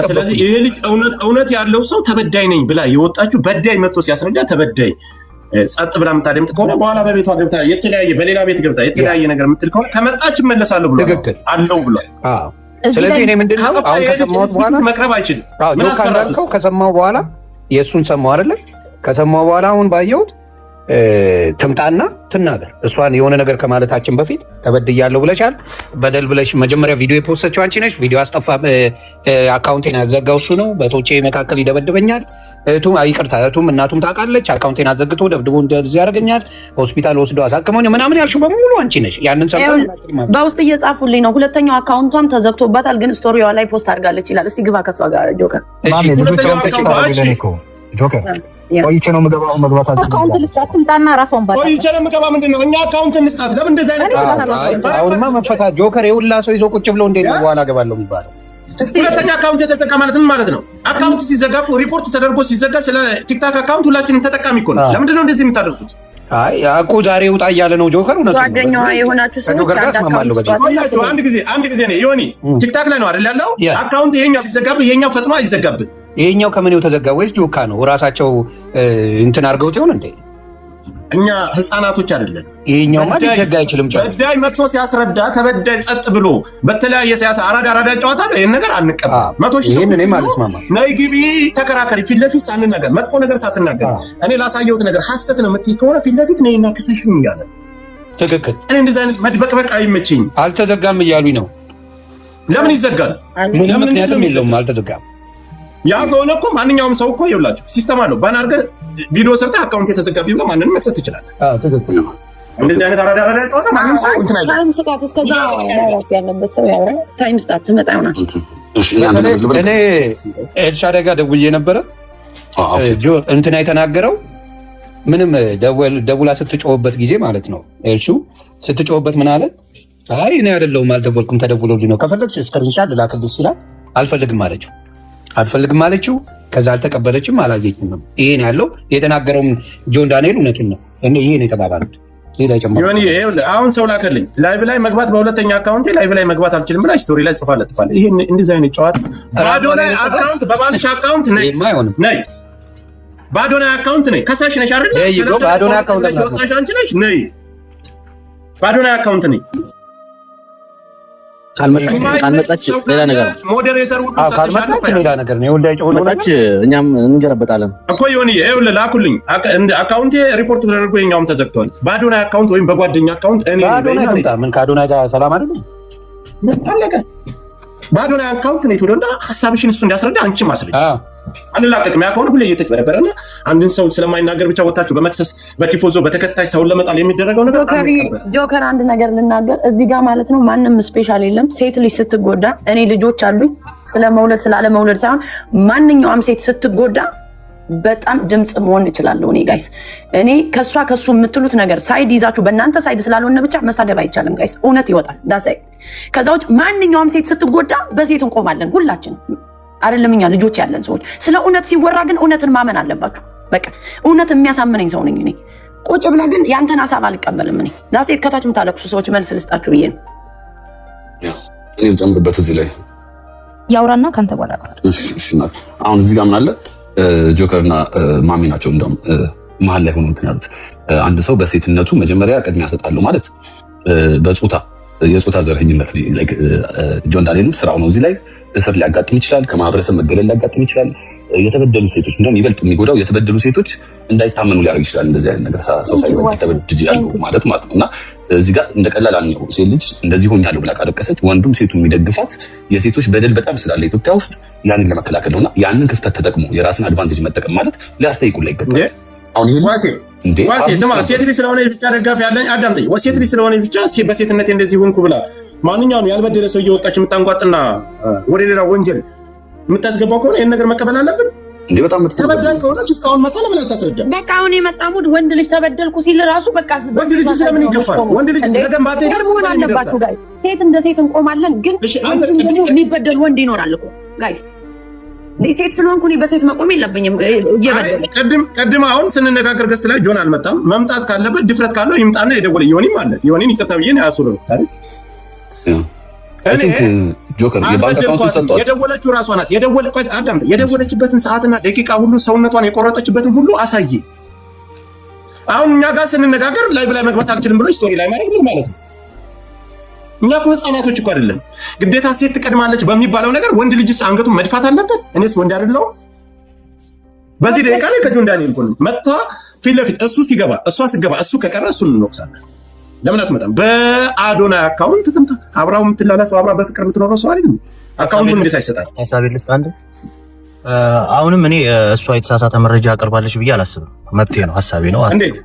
ስለዚህ ይሄ ልጅ እውነት ያለው ሰው ተበዳይ ነኝ ብላ የወጣችሁ በዳይ መጥቶ ሲያስረዳ ተበዳይ ጸጥ ብላ የምታደምጥ ከሆነ በኋላ በቤቷ ገብታ የተለያየ በሌላ ቤት ገብታ የተለያየ ነገር የምትል ከሆነ ከመጣች እመለሳለሁ ብሎ አለው ብሎ ስለዚህ እኔ ምንድነው አሁን ከሰማሁት በኋላ መቅረብ አይችልም። ጆካ እንዳልከው ከሰማሁ በኋላ የእሱን ሰማሁ አይደለ? ከሰማሁ በኋላ አሁን ባየሁት ትምጣና ትናገር። እሷን የሆነ ነገር ከማለታችን በፊት ተበድያለሁ ብለሻል፣ በደል ብለሽ መጀመሪያ ቪዲዮ የፖስተችው አንቺ ነሽ። ቪዲዮ አስጠፋ፣ አካውንቴን ያዘጋው እሱ ነው። በቶቼ መካከል ይደበድበኛል። ይቅርታ እህቱም እናቱም ታውቃለች። አካውንቴን አዘግቶ ደብድቦ እንደዚህ ያደርገኛል። ሆስፒታል ወስዶ አሳክመኝ ምናምን ያልሽው በሙሉ አንቺ ነሽ። ያንን ሰምተን በውስጥ እየጻፉልኝ ነው። ሁለተኛው አካውንቷም ተዘግቶባታል፣ ግን ስቶሪዋ ላይ ፖስት አድርጋለች ይላል። እስቲ ግባ ከሷ ጋር ጆከር። ጆከር ቆይቼ ነው የምገባው። መግባት አካውንት ልስጣት ትምጣና ራሷን ባታ ቆይቼ ነው የምገባው። ምንድነው እኛ አካውንት እንስጣት? ለምን እንደዛ አይነት አሁንማ መፈታት ጆከር የሁላ ሰው ይዞ ቁጭ ብሎ እንዴት ነው በኋላ ገባለሁ የሚባለው? ሁለተኛ አካውንት የተዘጋ ማለት ምን ማለት ነው? አካውንት ሲዘጋ እኮ ሪፖርት ተደርጎ ሲዘጋ ስለ ቲክታክ አካውንት ሁላችንም ተጠቃሚ እኮ ነው። ለምንድነው እንደዚህ የምታደርጉት? አይ እኮ ዛሬ ውጣ እያለ ነው ጆከር። እውነት ጓደኛዋ የሆናችሁ ሰዎች አንድ ጊዜ ነው ዮኒ ቲክታክ ላይ ነው አይደል ያለው አካውንት። ይሄኛው ቢዘጋብህ ይሄኛው ፈጥኖ አይዘጋብህ። ይሄኛው ከምኔው ተዘጋ ወይስ ጆካ ነው ራሳቸው እንትን አድርገውት ይሆን እንዴ? እኛ ህፃናቶች አይደለም። ይሄኛው ማለት ሊዘጋ አይችልም። በዳይ መጥቶ ሲያስረዳ ተበዳይ ጸጥ ብሎ በተለያየ ሲያሳ አራዳ ጨዋታ ነው። ይሄን ነገር አንቀበል። 100 ሺህ ይሄን እኔ ማለት ማማ ነይ ግቢ ተከራከሪ። ፊት ለፊት ሳንናገር መጥፎ ነገር ሳትናገር እኔ ላሳየሁት ነገር ሐሰት ነው የምትይ ከሆነ ፊት ለፊት ነይና ክሰሽኝ እያለ ትክክል። እኔ እንደዛ አይነት መድበቅበቅ አይመቸኝ። አልተዘጋም እያሉኝ ነው። ለምን ይዘጋል? ምንም ምክንያቱም የለውም። አልተዘጋም። ያ ከሆነ እኮ ማንኛውም ሰው እኮ ይኸውላችሁ ሲስተም አለው። ባን አድርገህ ቪዲዮ ሰርተህ አካውንት የተዘጋብኝ ብለህ ማንንም መክሰስ ትችላለህ። ትክክል ነው። እንደዚህ አይነት አራዳ ጨዋታ ማንም ሰው እንትን አይደለም። ታይም ስጣት፣ እስከዛ ማውራት ያለበት ሰው ያወራ። ታይም ስጣት ትመጣ ይሆናል። እኔ ኤልሻዳይ ጋር ደውዬ ነበረ። እንትና የተናገረው ምንም ደውላ ስትጮህበት ጊዜ ማለት ነው። ኤልሹ ስትጮህበት ምን አለ? አይ እኔ አይደለሁም አልደወልኩም፣ ተደውሎልኝ ነው። ከፈለግሽ ስክሪንሻት ልላክልሽ ሲላት አልፈልግም አለችው። አልፈልግም አለችው። ከዛ አልተቀበለችም፣ አላየችም። ይሄን ያለው የተናገረውም ጆን ዳንኤል እውነቱን ነው። ይሄን የተባባሉት ሌላ ጨምሮ አሁን ሰው ላከልኝ ላይቭ ላይ መግባት በሁለተኛ አካውንቴ ላይቭ ላይ መግባት አልችልም ብላ ስቶሪ ላይ ጽፋ ለጥፋለች። ይሄ እንደዚህ አይነት ጨዋታ ባዶናይ አካውንት በባልሽ አካውንት ነይ ነይ ባዶናይ አካውንት ነይ ከሳሽ ነሽ አይደል? ባዶናይ አካውንት ወጣሽ አንቺ ነሽ ነይ ባዶናይ አካውንት ነይ ካልመጣች ሌላ ነገር ሞዴሬተር ሁሉ ካልመጣች ሌላ ነገር ነው። መጣች እኛም እንገረበጣለን እኮ ይሁን። ይኸውልህ ላኩልኝ አካውንቴ ሪፖርት ተደርጎ የኛውም ተዘግቷል። ባዶናይ አካውንት ወይም በጓደኛ አካውንት እኔ ምን ከአዶናይ ጋር ሰላም አይደለም አለቀ። ባዶናይ አካውንት ነው የተወደና ሐሳብሽን እሱ እንዲያስረዳ አንቺ ማስረጃ አንላቀቅም። ያ ከሆነ ሁሌ እየተከበረበረና አንድን ሰው ስለማይናገር ብቻ ወጣችሁ በመክሰስ በቲፎዞ በተከታይ ሰውን ለመጣል የሚደረገው ነገር ጆከር አንድ ነገር ልናገር እዚህ ጋር ማለት ነው። ማንም ስፔሻል የለም። ሴት ልጅ ስትጎዳ እኔ ልጆች አሉኝ። ስለመውለድ ስላለመውለድ ሳይሆን ማንኛውም ሴት ስትጎዳ በጣም ድምጽ መሆን እችላለሁ። እኔ ጋይስ እኔ ከሱ የምትሉት ነገር ሳይድ ይዛችሁ በእናንተ ሳይድ ስላልሆነ ብቻ መሳደብ አይቻልም ጋይስ። እውነት ይወጣል ዳሳይ። ከዛ ውጭ ማንኛውም ሴት ስትጎዳ በሴት እንቆማለን ሁላችን አይደለም እኛ ልጆች ያለን ሰዎች። ስለ እውነት ሲወራ ግን እውነትን ማመን አለባችሁ። በቃ እውነት የሚያሳምነኝ ሰው ነኝ እኔ። ቁጭ ብላ ግን ያንተን ሐሳብ አልቀበልም እኔ። ዳሴት ከታች የምታለቅሱ ሰዎች መልስ ልስጣችሁ ብዬ ነው። እኔ ልጨምርበት እዚህ ላይ ያውራና ካንተ በኋላ እሺ። አሁን እዚህ ጋር ምን አለ ጆከርና ማሚ ናቸው እንደውም መሀል ላይ ሆኖ እንትን ያሉት። አንድ ሰው በሴትነቱ መጀመሪያ ቅድሚያ ሰጣለሁ ማለት የጾታ ዘረኝነት ጆን ዳንኤልም ስራው ነው። እዚህ ላይ እስር ሊያጋጥም ይችላል፣ ከማህበረሰብ መገለል ሊያጋጥም ይችላል። የተበደሉ ሴቶች እንደውም ይበልጥ የሚጎዳው የተበደሉ ሴቶች እንዳይታመኑ ሊያደርግ ይችላል። እንደዚህ አይነት ነገር ሰው ሳይበደል ተበድጅ ያሉ ማለት ነው። እና እዚህ ጋር እንደ ቀላል አንየው። ሴት ልጅ እንደዚህ ሆኛለሁ ብላ ካለቀሰች ወንዱም ሴቱ የሚደግፋት የሴቶች በደል በጣም ስላለ ኢትዮጵያ ውስጥ ያንን ለመከላከል ነውና ያንን ክፍተት ተጠቅሞ የራስን አድቫንቴጅ መጠቀም ማለት ሊያስጠይቁላ ይገባል። አሁን ይሄ ሴት ልጅ ስለሆነ ብቻ ደጋፊ ያለኝ አዳምጠኝ። ሴት ልጅ ስለሆነ ብቻ በሴትነት እንደዚህ ሆንኩ ብላ ማንኛውም ያልበደለ ሰው እየወጣች የምታንጓጥና ወደ ሌላ ወንጀል የምታስገባው ከሆነ ይህን ነገር መቀበል አለብን። እንዴ በጣም ተበዳይ ከሆነች እስካሁን መጣ ለምን አታስረዳም? በቃ አሁን የመጣ ሙድ ወንድ ልጅ ተበደልኩ ሲል ራሱ በቃ ወንድ ልጅ ስለምን ይገፋል? ወንድ ልጅ ስለገንባተ ይገርም አለባችሁ ጋይ። ሴት እንደ ሴት እንቆማለን፣ ግን የሚበደል ወንድ ይኖራል እኮ ጋይ። ሴት ስለሆንኩ እኔ በሴት መቆም የለብኝም። ቀድም አሁን ስንነጋገር ገስት ላይ ጆን አልመጣም። መምጣት ካለበት ድፍረት ካለው ይምጣና የደወለ ዮኒም አለ። ዮኒን ይቅርታ ብዬ ነው ያሱሩ ታሪክ ጆከር የባንክ አካውንት ሰጥቷል። የደወለችው ራሷ ናት። የደወለችበትን ሰዓትና ደቂቃ ሁሉ ሰውነቷን የቆረጠችበትን ሁሉ አሳየ። አሁን እኛ ጋር ስንነጋገር ላይቭ ላይ መግባት አልችልም ብሎ ስቶሪ ላይ ማለት ምን ማለት ነው? እኛ እኮ ህፃናቶች እኮ አይደለም። ግዴታ ሴት ትቀድማለች በሚባለው ነገር ወንድ ልጅስ አንገቱን መድፋት አለበት? እኔስ ወንድ አይደለሁም? በዚህ ደቂቃ ላይ ከጆን ዳንኤል እኮ መጣ ፊት ለፊት እሱ ሲገባ እሷ ሲገባ እሱ ከቀረ እሱን እንወቅሳለን። ለምን አትመጣም? በአዶናይ አካውንት ትምጣ። አብራው የምትላላሰው አብራ በፍቅር የምትኖረው ሰው አይደለም። አካውንቱን እንዴት አይሰጣል? ሐሳብ ልስጥ አንድ አሁንም እኔ እሷ የተሳሳተ መረጃ አቀርባለች ብዬ አላስብም። መብቴ ነው፣ ሐሳቤ ነው። እንዴት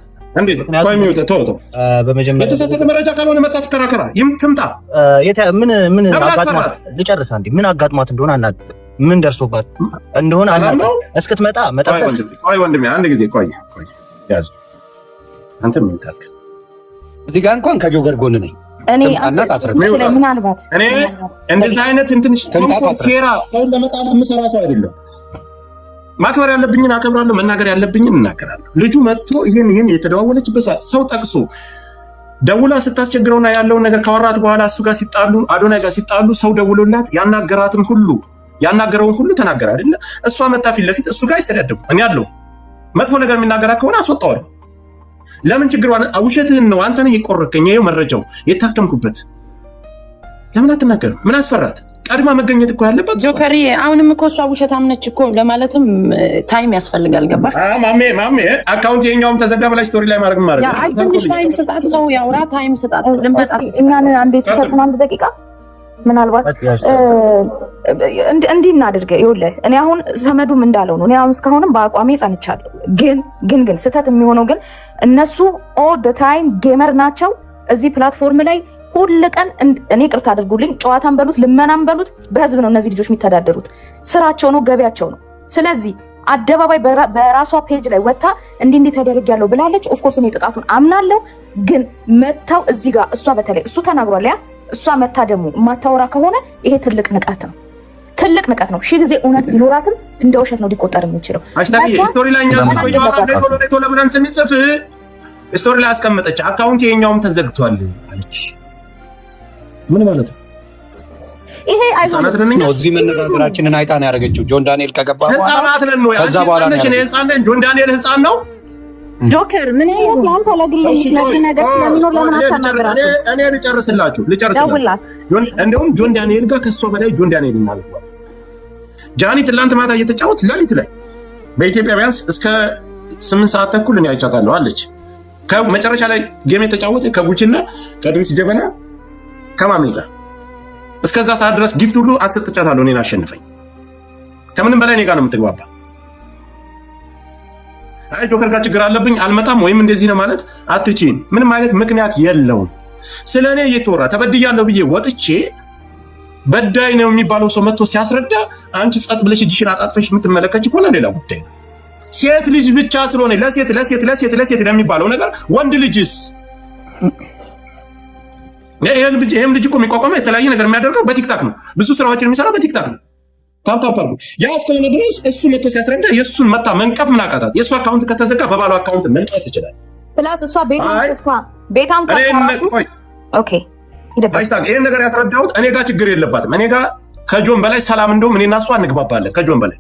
በመጀመሪያ የተሳሳተ መረጃ ካልሆነ መጣ ትከራከራ ትምጣ። ምን አጋጥሟት ልጨርስ አንዴ። ምን አጋጥሟት እንደሆነ አናውቅም። ምን ደርሶባት እንደሆነ አናውቅም። እስክትመጣ መጠበቅ። ቆይ ወንድሜ አንድ ጊዜ ቆይ ያዝ። አንተ ምን ታልክ? እዚህ ጋር እንኳን ከጆከር ጎን ነኝ። እኔ ምናልባት እኔ እንደዚህ አይነት እንትን ሴራ ሰውን ለመጣል የምሰራ ሰው አይደለም። ማክበር ያለብኝን አከብራለሁ፣ መናገር ያለብኝን እናገራለሁ። ልጁ መጥቶ ይሄን የተደዋወለችበት ሰው ጠቅሶ ደውላ ስታስቸግረውና ያለውን ነገር ካወራት በኋላ እሱ ጋር ሲጣሉ አዶናይ ጋር ሲጣሉ ሰው ደውሎላት ያናገረውን ሁሉ ተናገረ አይደለ? እሷ መጣ ፊት ለፊት እሱ ጋር ይሰዳደቡ። እኔ ያለው መጥፎ ነገር የሚናገራት ከሆነ አስወጣዋለሁ። ለምን ችግሯን ውሸትህን ነው አንተ ነህ የቆረከኝ። ይሄው መረጃው የታከምኩበት ለምን አትናገርም? ምን አስፈራት? ቀድማ መገኘት እኮ ያለበት ጆከሪ። አሁንም እኮ እሷ ውሸታም ነች እኮ ለማለትም ታይም ያስፈልጋል። ገባ? ማሜ አካውንት የኛውም ተዘጋ ብላ ስቶሪ ላይ ማድረግ ያ ትንሽ ታይም ስጣት፣ ሰው ያውራ፣ ታይም ስጣት። ልንበጣት እኛን አንዴ ተሰጥና አንድ ደቂቃ ምናልባት እንዲህ እናድርግ። ይኸውልህ እኔ አሁን ሰመዱም እንዳለው ነው። እኔ አሁን እስካሁንም በአቋሜ ጸንቻለሁ። ግን ስህተት የሚሆነው ግን እነሱ ኦል ዘ ታይም ጌመር ናቸው። እዚህ ፕላትፎርም ላይ ሁሉ ቀን እኔ ቅርታ አድርጉልኝ፣ ጨዋታን በሉት ልመናን በሉት በህዝብ ነው እነዚህ ልጆች የሚተዳደሩት። ስራቸው ነው፣ ገቢያቸው ነው። ስለዚህ አደባባይ በራሷ ፔጅ ላይ ወጣ እንዲህ ተደርጊያለሁ ብላለች። ኦፍኮርስ እኔ ጥቃቱን አምናለሁ። ግን መታው እዚህ ጋር እሷ በተለይ እሱ ተናግሯል። ያ እሷ መታ ደግሞ የማታወራ ከሆነ ይሄ ትልቅ ንቀት ነው። ትልቅ ንቀት ነው። ሺህ ጊዜ እውነት ቢኖራትም እንደ ውሸት ነው ሊቆጠር የሚችለው። ስቶሪ ላይ ቶሎ ብለን ስንጽፍ ስቶሪ ላይ አስቀመጠች። አካውንት የኛውም ተዘግቷል አለች። ምን ማለት ነው? ይሄ አይሆንም ነው። እዚህ መነጋገራችንን አይታ ነው ያደረገችው። ጆን ዳንኤል ከገባ ህፃናት ነን ነው ከዛ በኋላ ነው ጆን ዳንኤል ህፃን ነው። ጆከር ምን ይሄን አንተ ለግልህ ነገር ስለሚኖር ለምን አታናግራችሁ? እኔ ልጨርስላችሁ። እንደውም ጆን ዳንኤል ጋር ከሷ በላይ ጆን ዳንኤል ማለት ነው። ጃኒ ትላንት ማታ እየተጫወት ሌሊት ላይ በኢትዮጵያ ቢያንስ እስከ 8 ሰዓት ተኩል እኔ አይቻታለሁ አለች። ከመጨረሻ ላይ ጌም የተጫወተ ከጉችና ከድሪስ ጀበና ከማሜ ጋር እስከዛ ሰዓት ድረስ ጊፍት ሁሉ አሰጥቻታለሁ። እኔን አሸንፈኝ። ከምንም በላይ እኔ ጋር ነው የምትግባባ። አይ ጆከር ጋር ችግር አለብኝ አልመጣም ወይም እንደዚህ ነው ማለት አትችይም። ምንም አይነት ምክንያት የለውም። ስለኔ እየተወራ ተበድያለሁ ብዬ ወጥቼ በዳይ ነው የሚባለው ሰው መጥቶ ሲያስረዳ አንቺ ጸጥ ብለሽ እጅሽን አጣጥፈሽ የምትመለከች ከሆነ ሌላ ጉዳይ ነው። ሴት ልጅ ብቻ ስለሆነ ለሴት ለሚባለው ነገር ወንድ ልጅስ ይሄም ልጅ እኮ የሚቋቋመው የተለያየ ነገር የሚያደርገው በቲክታክ ነው። ብዙ ስራዎችን የሚሰራው በቲክታክ ነው። ታፕታፕ ያ እስከሆነ ድረስ እሱ መጥቶ ሲያስረዳ የእሱን መታ መንቀፍ ምን አቃታት? የእሱ አካውንት ከተዘጋ በባሉ አካውንት መንቀፍ ይችላል። ፕላስ እሷ ቤታም ኦኬ ይሄን ነገር ያስረዳሁት እኔ ጋር ችግር የለባትም። እኔ ጋር ከጆን በላይ ሰላም እንደውም እኔና እሷ እንግባባለን። ከጆን በላይ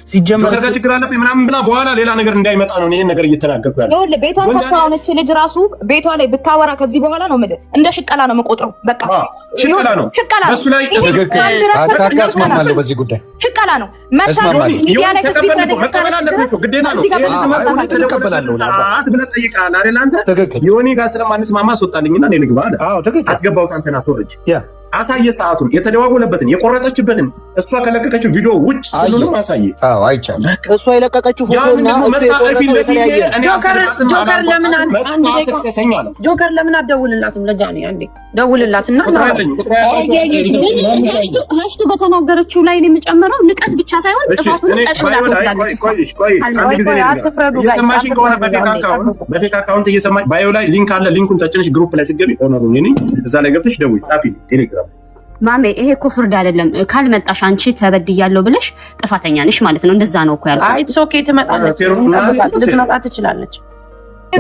ሲጀመር ጆከር ጋር ችግር አለብኝ ምናምን ብላ በኋላ ሌላ ነገር እንዳይመጣ ነው ይሄን ነገር እየተናገርኩ ያለው። ይኸውልህ ቤቷን ከፋውነች ልጅ ራሱ ቤቷ ላይ ብታወራ ከዚህ በኋላ ነው ምንድን እንደ ሽቀላ ነው የምቆጥረው። በቃ ሽቀላ ነው እሱ ላይ አታስማማለሁ። በዚህ ጉዳይ ሽቀላ ነው መታረም ሚዲያ ላይ መቀበል አለብኝ ግዴታ ነው። ተቀበላለሁ ብለህ ጠይቃለህ አይደል አንተ? ዮኒ ጋር ስለማንስማማ አስወጣልኝና እኔ ልግባ አለ። አስገባሁት አንተን አስወርጅ አሳየ ሰዓቱን የተደዋወለበትን የቆረጠችበትን እሷ ከለቀቀችው ቪዲዮ ውጭ ሁሉንም አሳየ። አዎ አይቻልም። እሷ የለቀቀችው ፎቶና ጆከር ለምን አትደውልላትም? ለጃኒ አንዴ ደውልላትና ሀሽቱ በተናገረችው ላይ ነው የምጨምረው። ንቀት ብቻ ሳይሆን ጥፋቱን ጠቅላ ትወስዳለች። በፌክ አካውንት እየሰማች ባዮ ላይ ሊንክ አለ። ሊንኩን ተጭነሽ ግሩፕ ላይ ስትገቢ ኦነሩ እኔ እዛ ላይ ገብተሽ ደውይ ጻፊ ቴሌግራም ማሜ ይሄ እኮ ፍርድ አይደለም። ካልመጣሽ አንቺ ተበድያለሁ ብለሽ ጥፋተኛ ነሽ ማለት ነው። እንደዛ ነው እኮ ያልኩት። አይ ኢትስ ኦኬ ትመጣለች፣ ልትመጣ ትችላለች።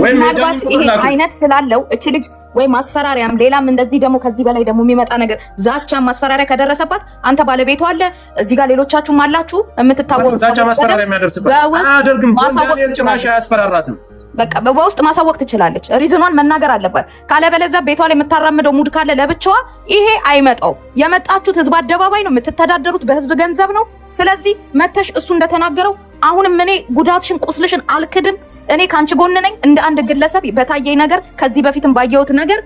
ምናልባት ይሄ አይነት ስላለው እቺ ልጅ ወይ ማስፈራሪያም ሌላም እንደዚህ ደግሞ ከዚህ በላይ ደግሞ የሚመጣ ነገር ዛቻ ማስፈራሪያ ከደረሰባት አንተ ባለቤቷ አለ እዚህ ጋር ሌሎቻችሁም አላችሁ የምትታወቁ ዛቻ ማስፈራሪያ የሚያደርስባት አያደርግም። ጆን ዳንኤል ጭራሽ አያስፈራራትም። በቃ በውስጥ ማሳወቅ ትችላለች። ሪዝኗን መናገር አለባት። ካለበለዚያ ቤቷ ላይ የምታራምደው ሙድ ካለ ለብቻዋ ይሄ አይመጣው። የመጣችሁት ህዝብ አደባባይ ነው፣ የምትተዳደሩት በህዝብ ገንዘብ ነው። ስለዚህ መተሽ እሱ እንደተናገረው አሁንም እኔ ጉዳትሽን ቁስልሽን አልክድም። እኔ ካንቺ ጎን ነኝ እንደ አንድ ግለሰብ በታየኝ ነገር ከዚህ በፊትም ባየሁት ነገር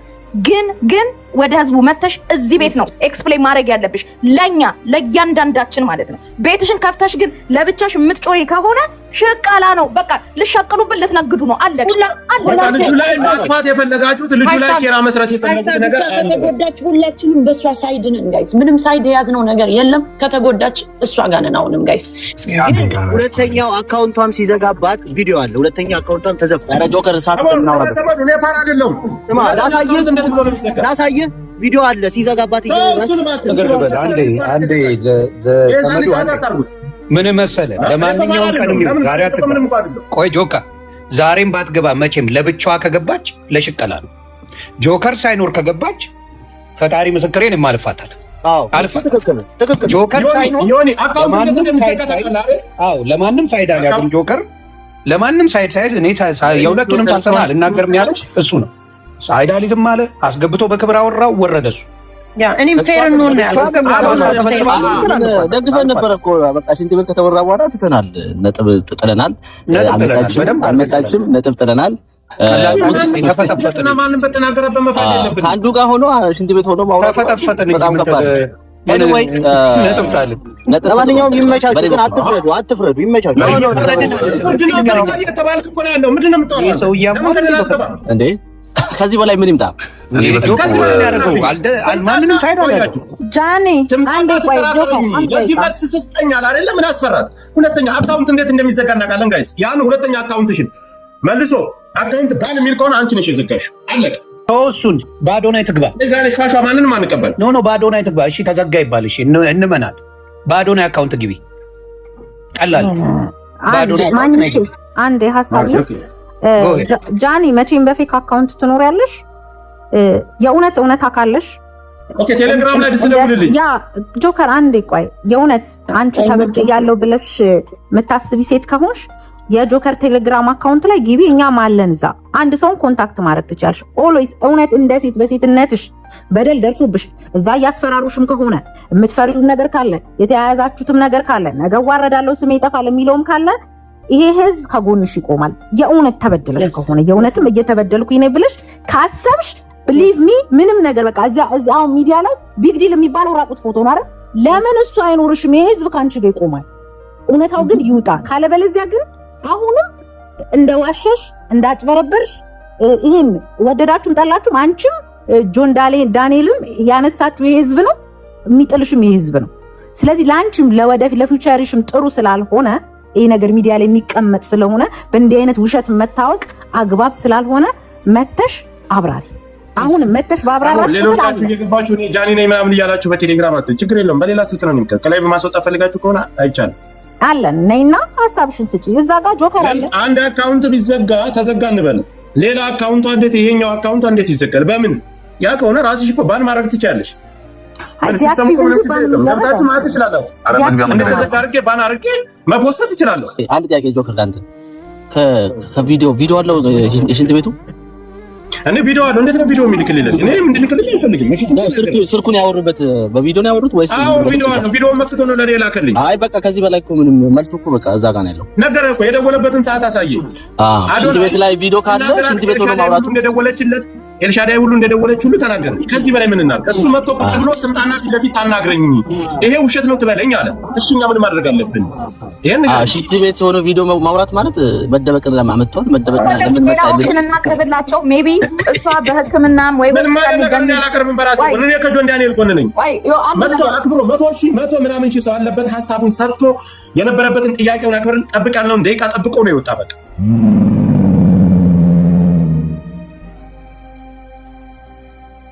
ግን ወደ ህዝቡ መተሽ እዚህ ቤት ነው ኤክስፕሌን ማድረግ ያለብሽ ለእያንዳንዳችን ማለት ነው። ቤትሽን ከፍተሽ ግን ለብቻሽ የምትጮይ ከሆነ ሽቃላ ነው። በቃ ልሸቅሉብን ልትነግዱ ነው። አለቀ። ልጁ ላይ ማጥፋት የፈለጋችሁት ልጁ ላይ ሴራ መስራት የፈለጉት ነገር አለ። ከተጎዳች ሁላችንም በእሷ ሳይድ ነን ጋይስ። ምንም ሳይድ የያዝነው ነገር የለም። ከተጎዳች እሷ ጋር ነን አሁንም ጋይስ። ሁለተኛው አካውንቷም ሲዘጋባት ቪዲዮ አለ። ሁለተኛው አካውንቷም ተዘግቷል። ኧረ ጆከር ሳትናወራበት እኔ ፋራ አይደለሁም። ላሳየህ ቪዲዮ አለ ሲዘጋባት ምን መሰለህ፣ ለማንኛውም ቀን ቆይ ጆከር ዛሬም ባትገባ መቼም ለብቻዋ ከገባች ለሽቀላ ነው። ጆከር ሳይኖር ከገባች ፈጣሪ ምስክሬን የማልፋታት ጆከር ሳይኖር ለማንም ሳይድ አልያዝም። ጆከር ለማንም ሳይድ እኔ የሁለቱንም ሳልሰማ አልናገርም ያለው እሱ ነው። ሳይድ አልይዝም አለ፣ አስገብቶ በክብር አወራው፣ ወረደ እሱ። እኔም ፌር ነው ደግፈን ነበር እኮ በቃ ሽንት ቤት ከተወራ በኋላ ትተናል። ነጥብ ጥለናል። አልመጣችም፣ ነጥብ ጥለናል። ማንም በተናገረበት መፍረድ የለብንም። ከአንዱ ጋር ሆኖ ሽንት ቤት ሆኖ ማውራት በጣም ከባድ ነው። ኤኒዌይ ለማንኛውም ይመቻችሁ፣ ግን አትፍረዱ። ይመቻችሁ። እንዴ ከዚህ በላይ ምን ይምጣ? ጃኒ አንዴ ቆይ ለዚህ መልስ ስትጠኛል አይደለ? ምን አስፈራት? ሁለተኛ አካውንት እንዴት እንደሚዘጋ እናውቃለን ጋይስ። ያን ሁለተኛ አካውንትሽን መልሶ አካውንት ባን የሚል ከሆነ አንቺ ነሽ የዘጋሽው። አለቀ። እሱን ባዶ ነው ትግባ። እዛ ላይ ሻሻ ማንንም አንቀበል። ኖ ባዶ ነው ትግባ። እሺ ተዘጋ ይባል። እሺ እንመናት። ባዶ ነው አካውንት ግቢ። ቀላል ባዶ ነው። አንዴ ሐሳብ ጃኒ መቼም በፌክ አካውንት ትኖሪያለሽ? የእውነት አካለሽ? ኦኬ ቴሌግራም ላይ ልትደውልልኝ። ያ ጆከር አንዴ ቆይ፣ የእውነት አንቺ ተበድያለሁ ብለሽ የምታስቢ ሴት ከሆንሽ የጆከር ቴሌግራም አካውንት ላይ ግቢ። እኛም አለን እዛ። አንድ ሰውን ኮንታክት ማድረግ ትችያለሽ። ኦልዌይስ እውነት እንደ ሴት በሴትነትሽ በደል ደርሶብሽ እዛ እያስፈራሩሽም ከሆነ የምትፈሪው ነገር ካለ የተያያዛችሁትም ነገር ካለ ነገ ዋረዳለሁ ስሜ ይጠፋል የሚለውም ካለ ይሄ ህዝብ ከጎንሽ ይቆማል። የእውነት ተበደለሽ ከሆነ የእውነትም እየተበደልኩኝ ነኝ ብለሽ ካሰብሽ believe me ምንም ነገር በቃ እዛው ሚዲያ ላይ ቢግ ዲል የሚባለው ራቁት ፎቶ ነው አይደል? ለምን እሱ አይኖርሽም? ይሄ ህዝብ ካንቺ ጋር ይቆማል። እውነታው ግን ይውጣ። ካለበለዚያ ግን አሁንም እንደዋሸሽ እንዳጭበረበርሽ ይሄን ወደዳችሁም ጠላችሁም አንቺም ጆን ዳንኤልም ያነሳችሁ ይሄ ህዝብ ነው፣ የሚጥልሽም ይሄ ህዝብ ነው። ስለዚህ ለአንቺም ለወደፊት ለፊውቸርሽም ጥሩ ስላልሆነ ይሄ ነገር ሚዲያ ላይ የሚቀመጥ ስለሆነ በእንዲህ አይነት ውሸት መታወቅ አግባብ ስላልሆነ መተሽ አብራሪ። አሁን መተሽ ባብራራሽ ሌሎቻችሁ እየገባችሁ እኔ ጃኒ ነኝ ምናምን እያላችሁ በቴሌግራም አትሉ፣ ችግር የለውም። በሌላ ስልክ ነው የሚከ ከላይ በማስወጣት ፈልጋችሁ ከሆነ አይቻልም። አለን ነይና ሐሳብሽን ስጪ። እዛ ጋር ጆከር አለ። አንድ አካውንት ቢዘጋ ተዘጋ እንበል፣ ሌላ አካውንቷ እንዴት ይሄኛው አካውንቷ እንዴት ይዘጋል? በምን ያ ከሆነ ራስሽ እኮ ባን ማድረግ ትችያለሽ። ገብታችሁ ማለት ትችላላችሁ። እንደተዘጋ አድርጌ ባን አድርጌ መፖስት ትችላለሁ። አንድ ጥያቄ ጆከር ላንተ ከቪዲዮ አለው የሽንት ቤቱ እኔ ቪዲዮ አለው። እንዴት ነው ቪዲዮ የሚልክልኝ? እኔ እንድልክልኝ አልፈልግም። ስልኩን ያወሩበት በቪዲዮ ነው ያወሩት ወይስ? አዎ ቪዲዮ አለው። ቪዲዮ መክቶ ነው ለኔ ላከልኝ። አይ በቃ ከዚህ በላይ እኮ ምንም መልሱ እኮ በቃ እዛ ጋር ነው ያለው። ነገር እኮ የደወለበትን ሰዓት አሳየኝ። ሽንት ቤት ላይ ቪዲዮ ካለ ሽንት ቤት ነው ማውራቱ። እንደደወለችለት ኤልሻዳይ ሁሉ እንደደወለች ሁሉ ተናገረ። ከዚህ በላይ ምን እናድርግ? እሱ መጥቶ ቁጭ ብሎ ትምጣና ፊት ለፊት ታናግረኝ፣ ይሄ ውሸት ነው ትበለኝ አለ። እሱኛ ምን ማድረግ አለብን? ይሄን ሽንት ቤት ሆኖ ቪዲዮ ማውራት ማለት መደበቅን ለማመጣው መደበቅን ለምን መጣ እናቀርብላቸው ሜቢ እሷ በህክምናም ወይ በምን ያላቀርብን በራሴ እኔ ከጆን ዳንኤል ጎን ነኝ። መጥቶ አክብሮ 100 ምናምን ሺህ ሰው አለበት ሐሳቡን ሰጥቶ የነበረበትን ጥያቄውን አክብረን ጠብቃለሁ። ደቂቃ ጠብቆ ነው የወጣ በቃ